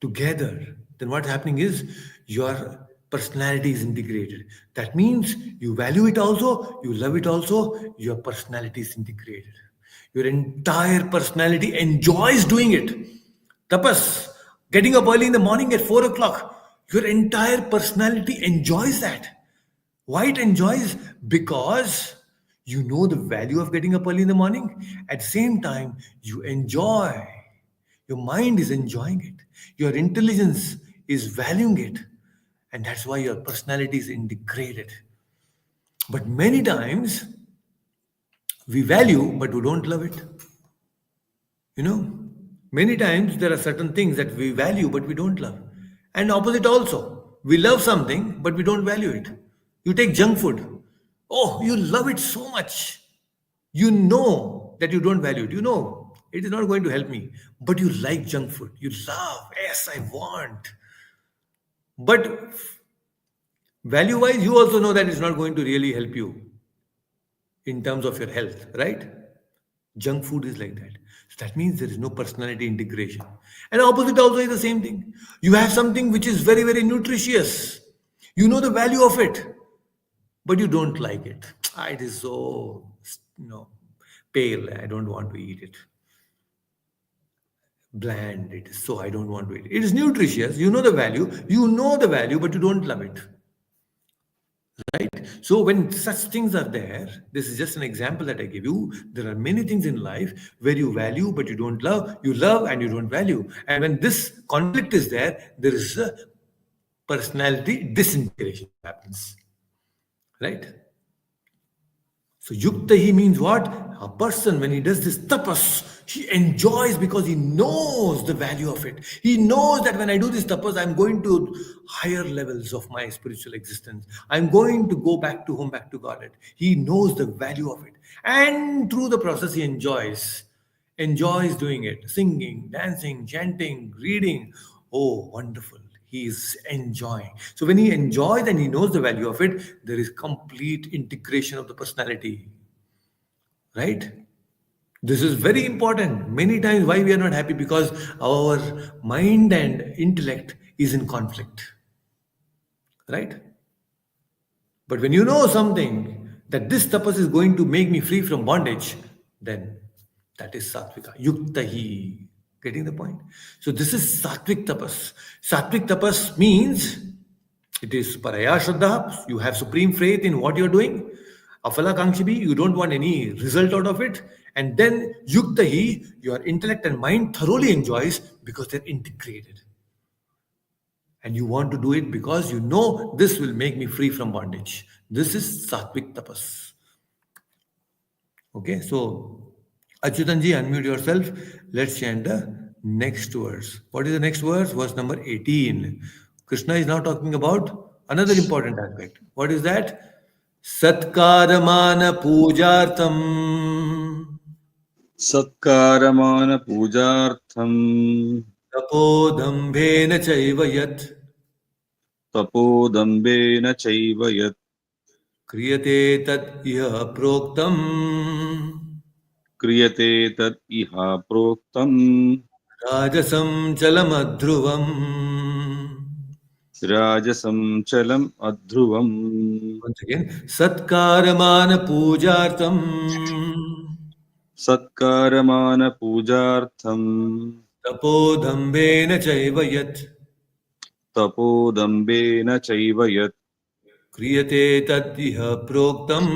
together, then what's happening is your personality is integrated. That means you value it also, you love it also, your personality is integrated. Your entire personality enjoys doing it. Tapas, getting up early in the morning at 4 o'clock, your entire personality enjoys that. Why it enjoys? Because you know the value of getting up early in the morning. At the same time, you enjoy. Your mind is enjoying it. Your intelligence is valuing it. And that's why your personality is integrated. But many times, we value, but we don't love it. Many times there are certain things that we value, but we don't love. And opposite also. We love something, but we don't value it. You take junk food. Oh, you love it so much. You know that you don't value it. You know it is not going to help me. But you like junk food. You love. Yes, I want. But value wise, you also know that it's not going to really help you in terms of your health, right? Junk food is like that. So that means there is no personality integration. And opposite also is the same thing. You have something which is very, very nutritious. You know the value of it, but you don't like it. It is so, pale. I don't want to eat it. Bland. It is so, I don't want to eat it. It is nutritious. You know the value, but you don't love it. Right? So when such things are there, this is just an example that I give you. There are many things in life where you value but you don't love. You love and you don't value. And when this conflict is there is a personality disintegration happens. Right? So yuktahi means what? A person, when he does this tapas, he enjoys because he knows the value of it. He knows that when I do this tapas, I'm going to higher levels of my spiritual existence. I'm going to go back to home, back to Godhead. He knows the value of it. And through the process, he enjoys doing it. Singing, dancing, chanting, reading. Oh, wonderful. He is enjoying. So when he enjoys and he knows the value of it, there is complete integration of the personality. Right? This is very important. Many times, why we are not happy? Because our mind and intellect is in conflict, right? But when you know something that this tapas is going to make me free from bondage, then that is sattvika. Yuktahi. Getting the point? So this is sattvic tapas. Sattvic tapas means it is paraya shraddha. You have supreme faith in what you're doing. Afala kangshibi, you don't want any result out of it. And then yuktahi, your intellect and mind thoroughly enjoys because they're integrated. And you want to do it because you know this will make me free from bondage. This is sattvic tapas. Okay, so Achyutanji, unmute yourself. Let's chant the next verse. What is the next verse? Verse number 18. Krishna is now talking about another important aspect. What is that? Satkaramana pujartam Satkaramana pujartham tapodambhena chaiva yat tapodambena chaiva yat kriyate tat iha proktam kriyate tat iha proktam rajasam chalamadhruvam. rajasam chalam adhruvam. Once again, Satkaramana Pujartam Satkaramana pujartham Tapodhambena Chaivayat tapodambena chaiva yat Kriyate Taddiha Proktam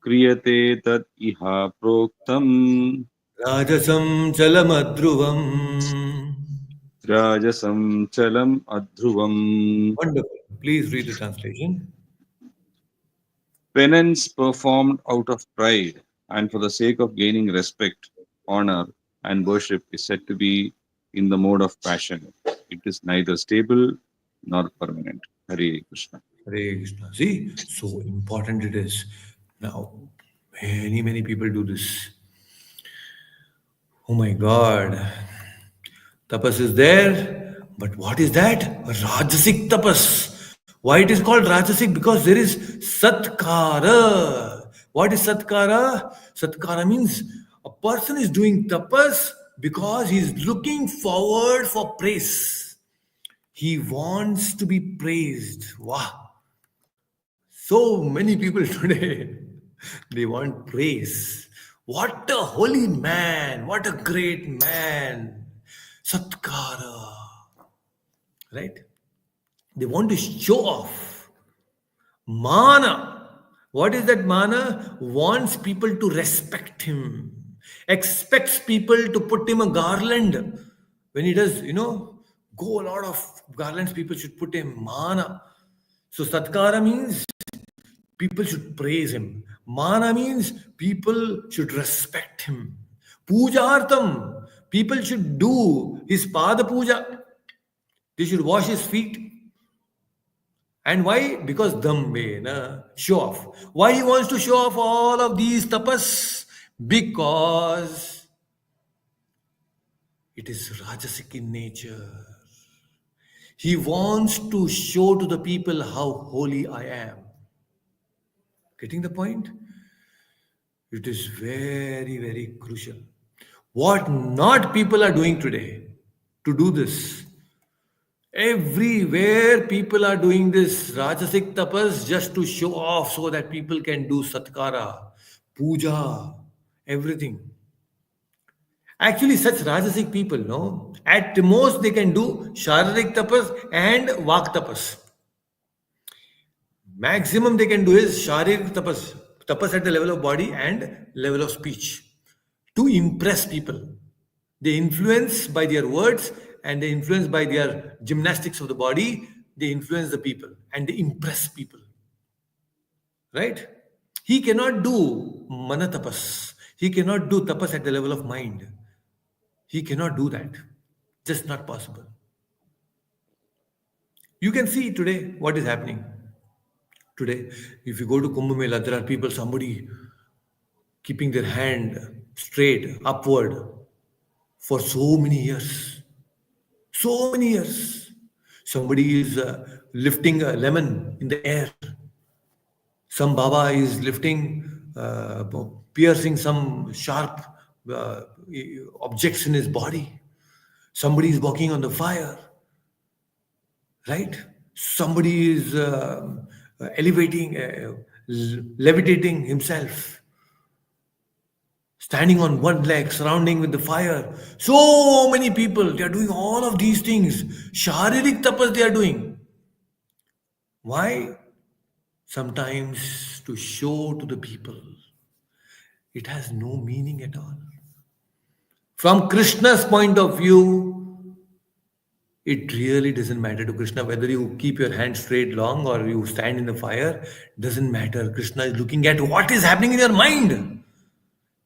kriyate tat iha proktam Rajasam Chalamadhruvam. rajasam chalam adhruvam. Wonderful. Please read the translation. Penance performed out of pride and for the sake of gaining respect, honor, and worship is said to be in the mode of passion. It is neither stable nor permanent. Hare Krishna. Hare Krishna. See, so important it is. Now, many people do this. Oh my God. Tapas is there, but what is that? Rajasic tapas. Why it is called Rajasic? Because there is Satkara. What is Satkara? Satkara means a person is doing tapas because he is looking forward for praise. He wants to be praised. Wow. So many people today, they want praise. What a holy man. What a great man. Satkara. Right? They want to show off. Mana. What is that mana? Wants people to respect him. Expects people to put him a garland. When he does, go a lot of garlands, people should put him mana. So Satkara means people should praise him. Mana means people should respect him. Pujartam, people should do his pada puja. They should wash his feet. And why? Because dambena, show off. Why he wants to show off all of these tapas? Because it is rajasic in nature. He wants to show to the people how holy I am. Getting the point? It is very crucial. What not people are doing today to do this? Everywhere people are doing this Rajasic tapas just to show off so that people can do satkara, puja, everything. Actually, such Rajasic people, no, at most they can do Shararik tapas and Vak tapas. Maximum they can do is Sharir tapas, tapas at the level of body and level of speech to impress people. They influence by their words and they influence by their gymnastics of the body. They influence the people and they impress people. Right? He cannot do mana tapas. He cannot do tapas at the level of mind. He cannot do that. Just not possible. You can see today what is happening. Today, if you go to Kumbh Mela, there are people, somebody keeping their hand straight, upward for so many years. So many years. Somebody is lifting a lemon in the air. Some Baba is lifting piercing some sharp uh, objects in his body. Somebody is walking on the fire, right? Somebody is elevating, levitating himself, standing on one leg, surrounding with the fire. So many people, they are doing all of these things. Sharirik tapas they are doing. Why? Sometimes to show to the people. It has no meaning at all. From Krishna's point of view, it really doesn't matter to Krishna whether you keep your hand straight long or you stand in the fire. Doesn't matter. Krishna is looking at what is happening in your mind.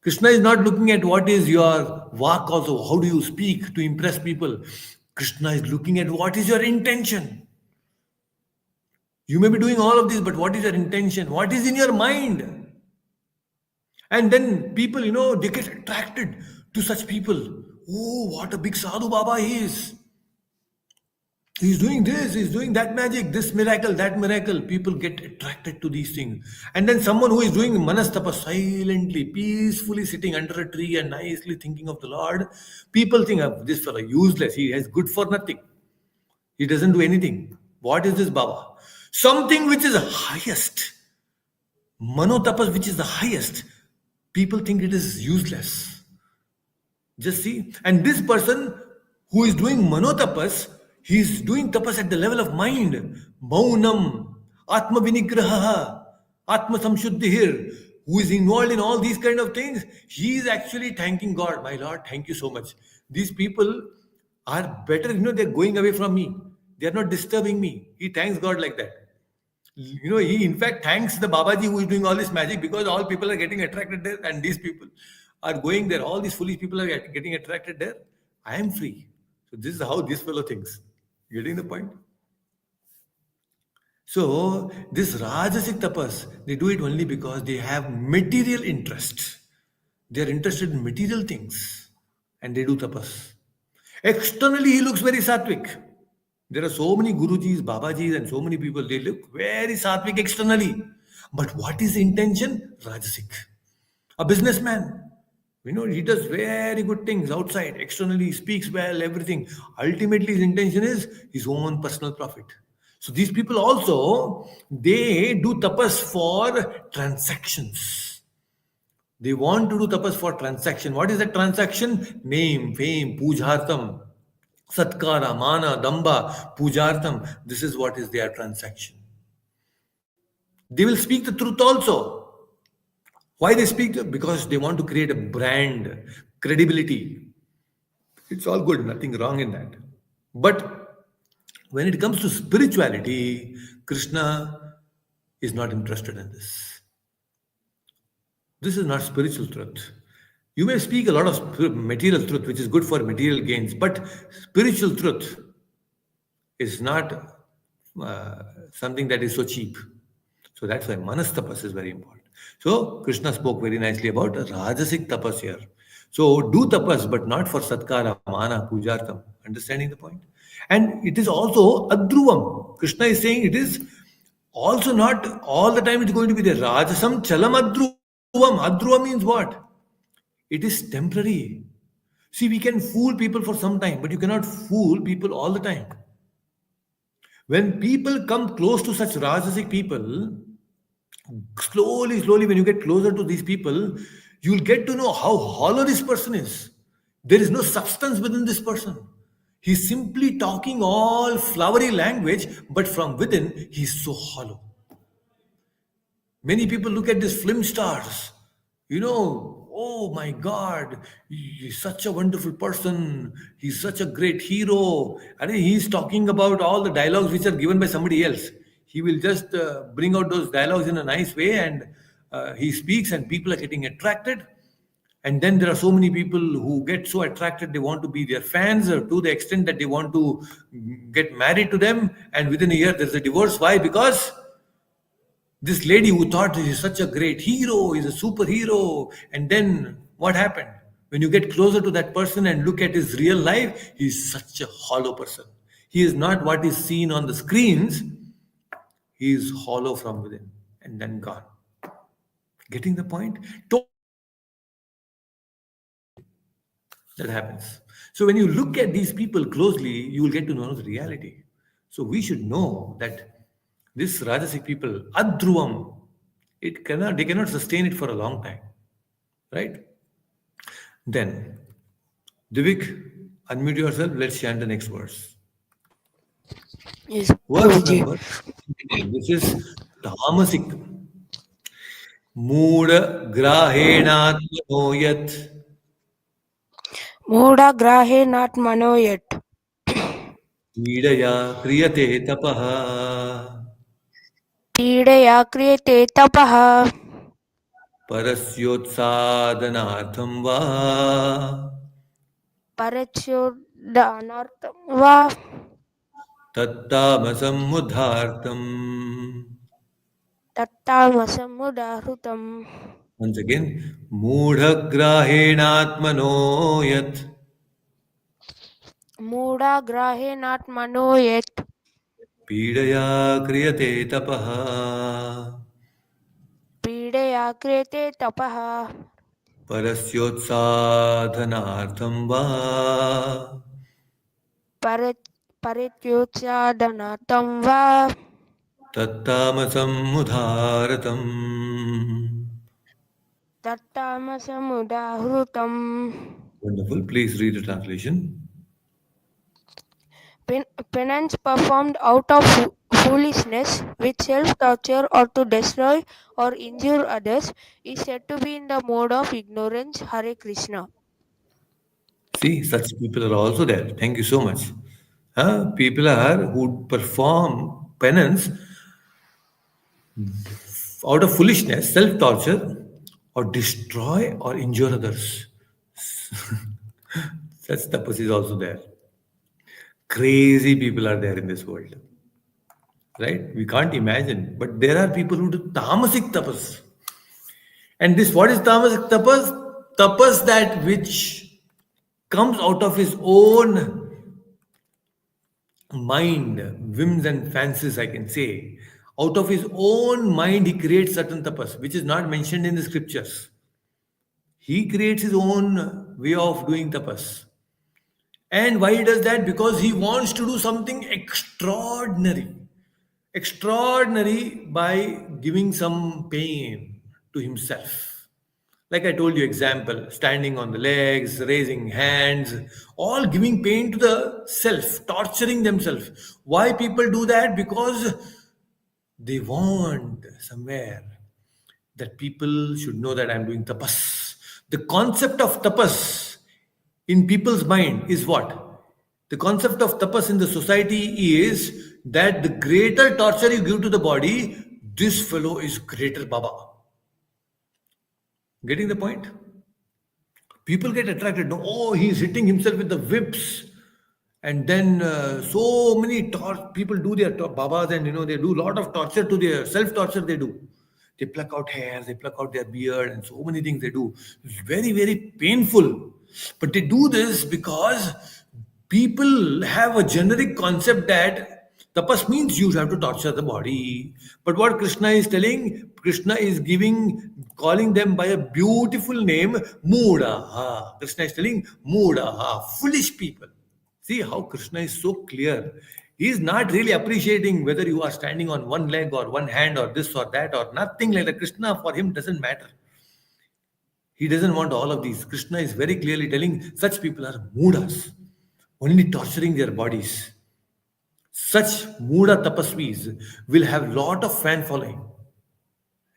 Krishna is not looking at what is your walk also. How do you speak to impress people? Krishna is looking at what is your intention. You may be doing all of this, but what is your intention? What is in your mind? And then people, they get attracted to such people. Oh, what a big sadhu Baba he is. He's doing this, he's doing that magic, this miracle, that miracle. People get attracted to these things. And then someone who is doing manastapa silently, peacefully sitting under a tree and nicely thinking of the Lord, people think of this fellow useless. He is good for nothing. He doesn't do anything. What is this Baba? Something which is highest. Manotapas, which is the highest. People think it is useless. Just see. And this person who is doing manotapas, he is doing tapas at the level of mind. Maunam, Atma Vinigraha, Atma Samshuddhir, who is involved in all these kind of things, he is actually thanking God. My Lord, thank you so much. These people are better, they're going away from me. They're not disturbing me. He thanks God like that. He in fact thanks the Babaji who is doing all this magic because all people are getting attracted there and these people are going there. All these foolish people are getting attracted there. I am free. So this is how this fellow thinks. Getting the point? So this Rajasic tapas, they do it only because they have material interest. They are interested in material things and they do tapas. Externally, he looks very sattvic. There are so many Gurujis, Babajis, and so many people, they look very sattvic externally. But what is intention? Rajasic. A businessman, he does very good things outside. Externally, he speaks well, everything. Ultimately, his intention is his own personal profit. So these people also, they do tapas for transactions. They want to do tapas for transaction. What is that transaction? Name, fame, pujartam, satkara, mana, damba, pujartam. This is what is their transaction. They will speak the truth also. Why they speak? Because they want to create a brand, credibility. It's all good, nothing wrong in that. But when it comes to spirituality, Krishna is not interested in this. This is not spiritual truth. You may speak a lot of material truth, which is good for material gains, but spiritual truth is not something that is so cheap. So that's why manas tapas is very important. So Krishna spoke very nicely about Rajasic tapas here. So do tapas, but not for satkara, mana, pujartam. Understanding the point? And it is also adruvam. Krishna is saying it is also not all the time it's going to be there. Rajasam chalam adruvam. Adruvam means what? It is temporary. See, we can fool people for some time, but you cannot fool people all the time. When people come close to such Rajasic people, slowly, when you get closer to these people, you'll get to know how hollow this person is. There is no substance within this person. He's simply talking all flowery language, but from within, he's so hollow. Many people look at these film stars, oh my God, he's such a wonderful person. He's such a great hero. And he's talking about all the dialogues which are given by somebody else. He will just bring out those dialogues in a nice way and he speaks and people are getting attracted. And then there are so many people who get so attracted, they want to be their fans to the extent that they want to get married to them. And within a year, there's a divorce. Why? Because this lady who thought he's such a great hero, he's a superhero. And then what happened? When you get closer to that person and look at his real life, he's such a hollow person. He is not what is seen on the screens. He is hollow from within and then gone. Getting the point? That happens. So when you look at these people closely, you will get to know the reality. So we should know that this Rajasic people, adruvam, they cannot sustain it for a long time, right? Then, Divik, unmute yourself. Let's chant the next verse. Yes, Verse Prabhuji. number 15. This is Tamasic. Mood grahenatmano yat Moodagrahe not mano yet. पीडया क्रियते तपः Pidaya kriyate tapaha. परस्योत्सादनार्थं वा Parachyodanartam va. तत्तामसमुद्धार्तम्. Tattamasamudahutam. Once again, मूढग्राहेणात्मनो यत् Moodagrahe not mano yet. पीडया क्रियते तपः Pidaya kriyate tapaha. परस्योत्साधनार्थं वा Parachyodanartam va. तत्तामसमुद्धारतम्. Tattamasamudahutam. Wonderful. Please read the translation. Penance performed out of foolishness, with self-torture or to destroy or injure others, is said to be in the mode of ignorance. Hare Krishna. See, such people are also there. Thank you so much. Huh? People are who perform penance out of foolishness, self torture, or destroy or injure others. Such tapas is also there. Crazy people are there in this world. Right? We can't imagine. But there are people who do tamasic tapas. And this, what is tamasic tapas? Tapas that which comes out of his own mind, whims and fancies, I can say. Out of his own mind, he creates certain tapas, which is not mentioned in the scriptures. He creates his own way of doing tapas. And why he does that? Because he wants to do something extraordinary. Extraordinary by giving some pain to himself. Like I told you, example, standing on the legs, raising hands, all giving pain to the self, torturing themselves. Why people do that? Because they want somewhere that people should know that I'm doing tapas. The concept of tapas in people's mind is what? The concept of tapas in the society is that the greater torture you give to the body, this fellow is greater Baba. Getting the point? People get attracted. No, oh, he's hitting himself with the whips. And then so many people do their babas, and they do a lot of torture to their self-torture. They do. They pluck out hair, they pluck out their beard, and so many things they do. It's very, very painful. But they do this because people have a generic concept that tapas means you have to torture the body. But what Krishna is telling, Krishna is calling them by a beautiful name, Moodaha. Krishna is telling Moodaha, foolish people. See how Krishna is so clear. He is not really appreciating whether you are standing on one leg or one hand or this or that or nothing like that. Krishna for him doesn't matter. He doesn't want all of these. Krishna is very clearly telling such people are moodas, only torturing their bodies. Such mooda tapasvis will have lot of fan following.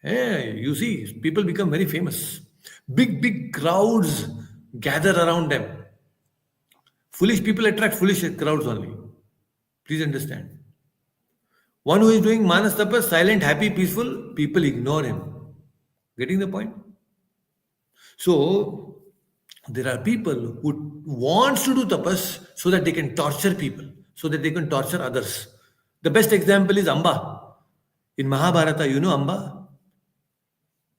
Hey, you see, people become very famous. Big, big crowds gather around them. Foolish people attract foolish crowds only. Please understand. One who is doing manas tapas, silent, happy, peaceful, people ignore him. Getting the point? So there are people who wants to do tapas so that they can torture people, so that they can torture others. The best example is Amba. In Mahabharata, you know Amba?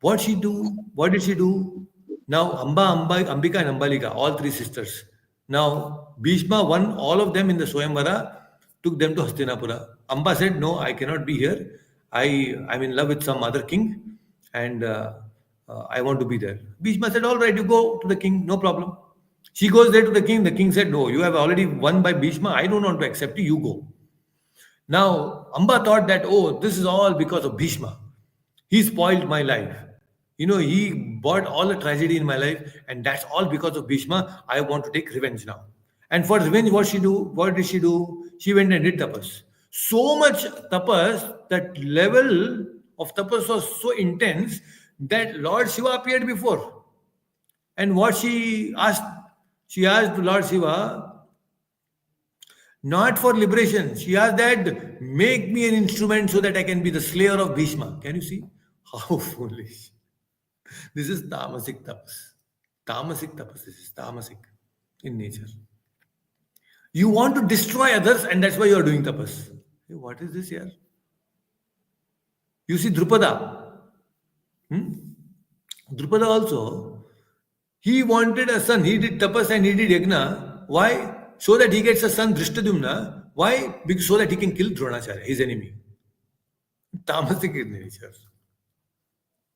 What she do? What did she do? Now Ambika and Ambalika, all three sisters. Now Bhishma won all of them in the Swayamvara, took them to Hastinapura. Amba said, "No, I cannot be here. I'm in love with some other king, and I want to be there." Bhishma said, "All right, you go to the king, no problem." She goes there to the king. The king said, "No, you have already won by Bhishma. I don't want to accept you. You go." Now, Amba thought that, oh, this is all because of Bhishma. He spoiled my life. He brought all the tragedy in my life, and that's all because of Bhishma. I want to take revenge now. And for revenge, what she do? What did she do? She went and did tapas. So much tapas, that level of tapas was so intense that Lord Shiva appeared before. And what she asked Lord Shiva, not for liberation. She asked that, make me an instrument so that I can be the slayer of Bhishma. Can you see? How foolish. This is tamasic tapas. Tamasic tapas. This is tamasic in nature. You want to destroy others, and that's why you are doing tapas. Hey, what is this here? You see Drupada. Drupada also, he wanted a son. He did tapas and he did yagna. Why? So that he gets a son, Drishtadumna. Why? Because so that he can kill Dronacharya, his enemy. Tamasic in nature.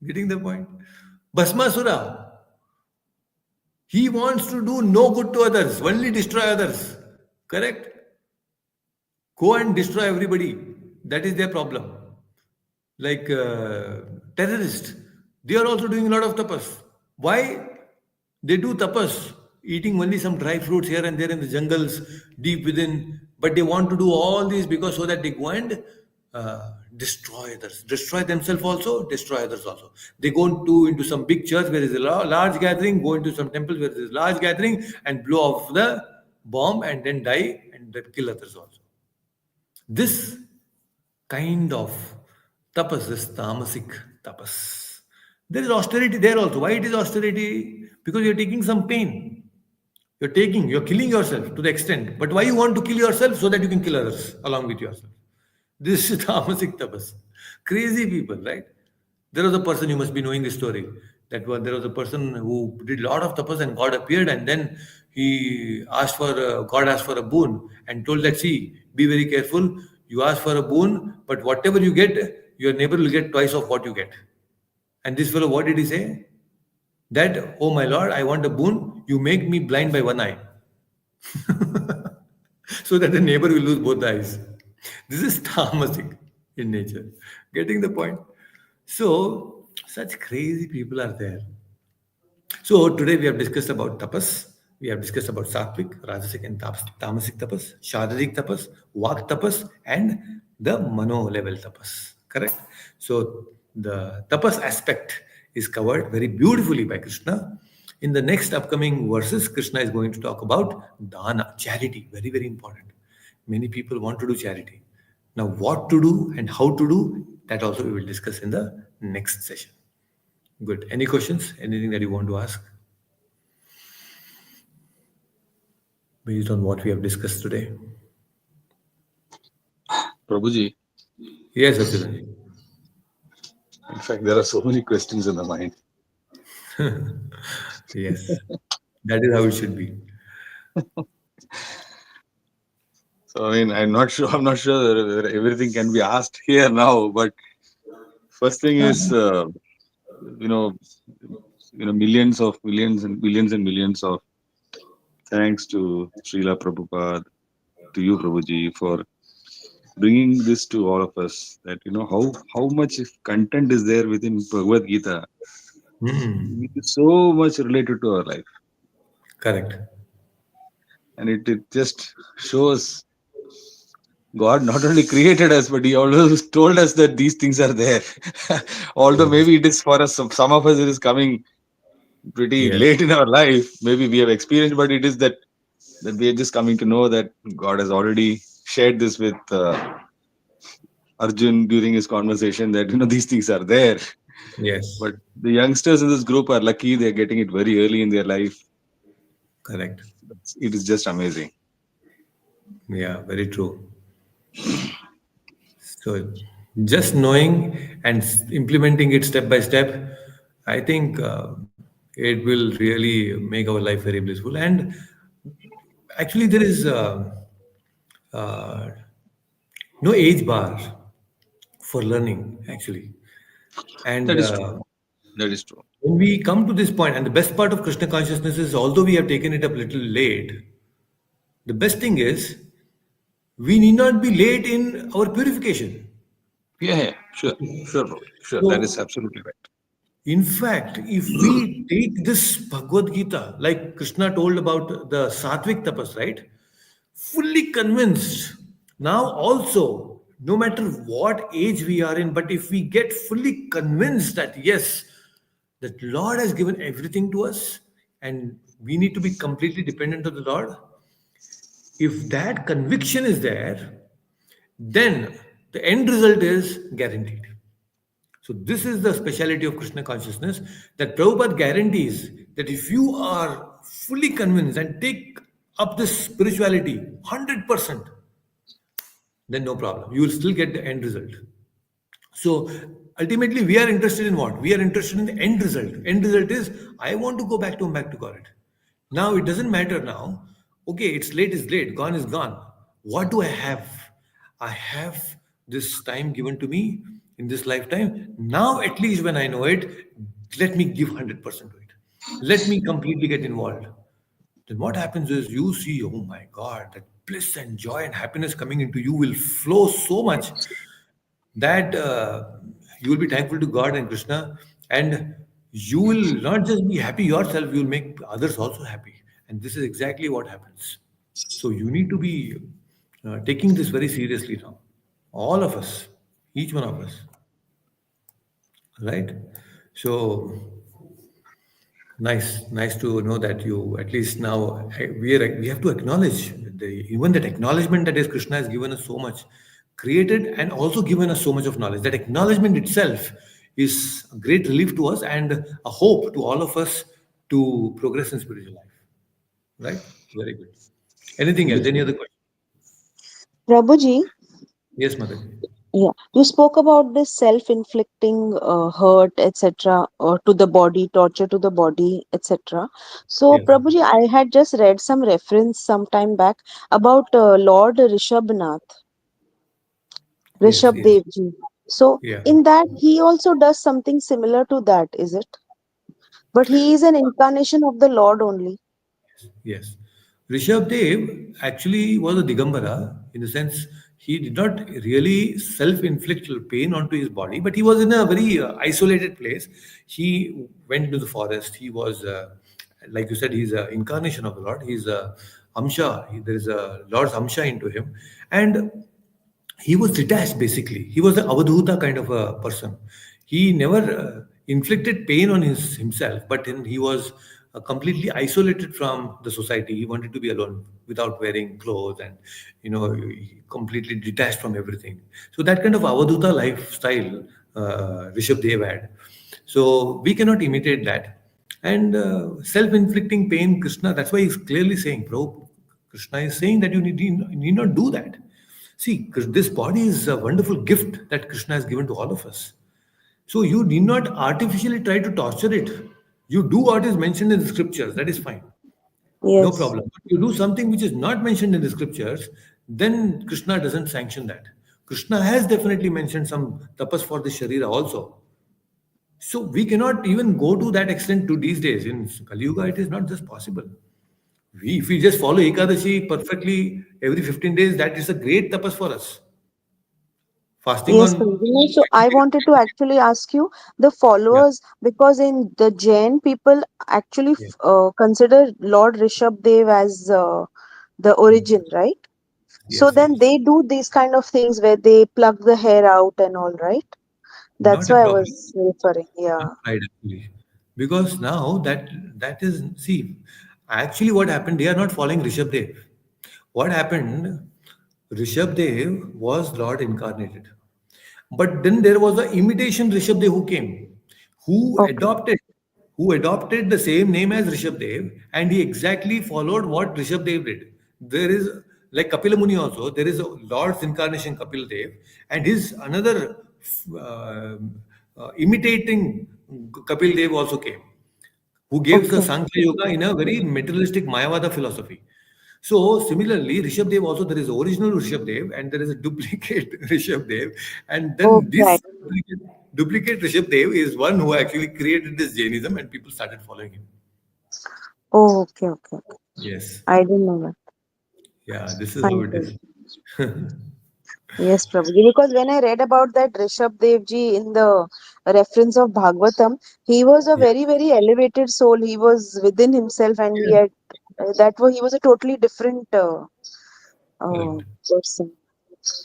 Getting the point? Bhasmasura, he wants to do no good to others, only destroy others. Correct? Go and destroy everybody. That is their problem. Like terrorists, they are also doing a lot of tapas. Why? They do tapas, eating only some dry fruits here and there in the jungles, deep within. But they want to do all this because so that they go and destroy others, destroy themselves also, destroy others also. They go into some big church where there is a large gathering, go into some temple where there is a large gathering, and blow off the bomb and then die and then kill others also. This kind of tapas is tamasic tapas. There is austerity there also. Why it is austerity? Because you're taking some pain. You're killing yourself to the extent. But why you want to kill yourself? So that you can kill others along with yourself. This is tamasic tapas. Crazy people, right? There was a person, you must be knowing this story, that there was a person who did a lot of tapas and God appeared, and then God asked for a boon and told that, see, be very careful. You ask for a boon, but whatever you get, your neighbor will get twice of what you get. And this fellow, what did he say? That, oh my Lord, I want a boon. You make me blind by one eye. So that the neighbor will lose both eyes. This is tamasic in nature. Getting the point? So, such crazy people are there. So, today we have discussed about tapas. We have discussed about sattvic, rajasic, and tamasic tapas, sharirik tapas, vak tapas, and the mano level tapas. Correct? So, the tapas aspect is covered very beautifully by Krishna. In the next upcoming verses, Krishna is going to talk about dana, charity, very, very important. Many people want to do charity. Now, what to do and how to do, that also we will discuss in the next session. Good. Any questions? Anything that you want to ask? Based on what we have discussed today. Prabhuji, Yes, Achyutanji. in fact, there are so many questions in the mind. Yes. That is how it should be. So, I mean, I'm not sure. I'm not sure whether everything can be asked here now. But first thing is, you know, millions of thanks to Srila Prabhupada, to you, Prabhuji, for bringing this to all of us. That how much content is there within Bhagavad Gita. It is so much related to our life, Correct. and it just shows God not only created us, but He also told us that these things are there. Although maybe it is for us, some of us it is coming pretty Yes. late in our life. Maybe we have experienced, but it is that we are just coming to know that God has already shared this with Arjun during his conversation, that these things are there. Yes. But the youngsters in this group are lucky; they are getting it very early in their life. Correct. It is just amazing. Yeah, very true. So, just knowing and implementing it step by step, I think it will really make our life very blissful. And actually, there is uh, no age bar for learning, actually. And That is true. That is true. when we come to this point, and the best part of Krishna consciousness is, although we have taken it up a little late, the best thing is we need not be late in our purification. Yeah, yeah, sure, sure, bro. Sure. That is So, absolutely right. in fact, if we take this Bhagavad Gita, like Krishna told about the Satvik tapas, right? Fully convinced, now also, no matter what age we are in, but if we get fully convinced that yes, that Lord has given everything to us and we need to be completely dependent on the Lord, if that conviction is there, then the end result is guaranteed. So this is the speciality of Krishna consciousness, that Prabhupada guarantees that if you are fully convinced and take up this spirituality 100%, then no problem. You will still get the end result. So ultimately, we are interested in what? We are interested in the end result. End result is I want to go back to God. Now it doesn't matter now. Okay, it's late is late, gone is gone. What do I have? I have this time given to me in this lifetime. Now at least when I know it, let me give 100% to it. Let me completely get involved. Then what happens is you see, oh my God, that bliss and joy and happiness coming into you will flow so much that you will be thankful to God and Krishna, and you will not just be happy yourself, you will make others also happy. And this is exactly what happens. So you need to be taking this very seriously now. All of us, each one of us, right? So nice to know that you at least now we have to acknowledge even that acknowledgement that is Krishna has given us so much, created and also given us so much of knowledge. That acknowledgement itself is a great relief to us and a hope to all of us to progress in spiritual life. Right? Very good. Anything else? Any other question? Prabhuji, Yes, mother. yeah, you spoke about this self-inflicting hurt, etc., or to the body, torture to the body, etc. So, Yes. Prabhuji, I had just read some reference some time back about Lord Yes. Rishabh Yes. Dev Ji. So, Yeah. in that, he also does something similar to that, is it? But he is an incarnation of the Lord only. Yes. Rishabh Dev actually was a Digambara in the sense he did not really self inflict pain onto his body, but he was in a very isolated place. He went into the forest. He was, like you said, he's an incarnation of the Lord. He's a Amsha. There is a Lord's Amsha into him. And he was detached basically. He was an avadhuta kind of a person. He never inflicted pain on himself, but he was completely isolated from the society. He wanted to be alone without wearing clothes, and completely detached from everything. So that kind of avadhuta lifestyle Rishabh Dev had. So we cannot imitate that. And self-inflicting pain, Krishna, that's why he's clearly saying, bro, Krishna is saying that you need not do that. See, this body is a wonderful gift that Krishna has given to all of us. So you need not artificially try to torture it. You do what is mentioned in the scriptures, that is fine. No Yes. problem. But you do something which is not mentioned in the scriptures, then Krishna doesn't sanction that. Krishna has definitely mentioned some tapas for the Sharira also. So we cannot even go to that extent to these days. In Kali Yuga, it is not just possible. If we just follow Ekadashi perfectly every 15 days, that is a great tapas for us. Fasting Yes, on Praveen. So I wanted to actually ask you the yeah, followers, because in the Jain people actually yeah, consider Lord Rishabh Dev as the yes, origin, right? So yes, then yes. they do these kind of things where they pluck the hair out and all, right? That's Not a why I problem. was referring. I'm Yeah. right actually. Because now that is, see, actually what happened, they are not following Rishabh Dev. What happened, Rishabh Dev was Lord incarnated. But then there was the imitation Rishabdev who came, who Okay. adopted, who adopted the same name as Rishabdev, and he exactly followed what Rishabdev did. There is like Kapila Muni also. There is a Lord's incarnation Kapil Dev, and his another uh, imitating Kapil Dev also came, who gave the Okay. Sankhya Yoga in a very materialistic Mayavada philosophy. So similarly, Rishabh Dev also, there is original Rishabh Dev and there is a duplicate Rishabh Dev, and then Okay. duplicate Rishabh Dev is one who actually created this Jainism and people started following him. Oh, okay, okay, okay. Yes. I didn't know that. Yeah, this is how Fine, it fine. is. Yes, Prabhuji. Because when I read about that Rishabh Dev ji in the reference of Bhagavatam, he was a Yeah, very, very elevated soul. He was within himself, and he yeah, had he was a totally different correct. person.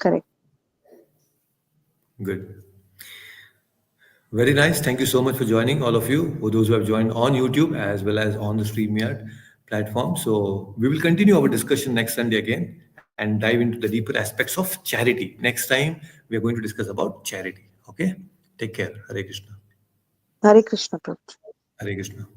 Correct. Good. Very nice. Thank you so much for joining, all of you, for those who have joined on YouTube as well as on the StreamYard platform. So we will continue our discussion next Sunday again and dive into the deeper aspects of charity. Next time, we are going to discuss about charity. Okay? Take care. Hare Krishna. Hare Krishna, Prabhuji. Hare Krishna.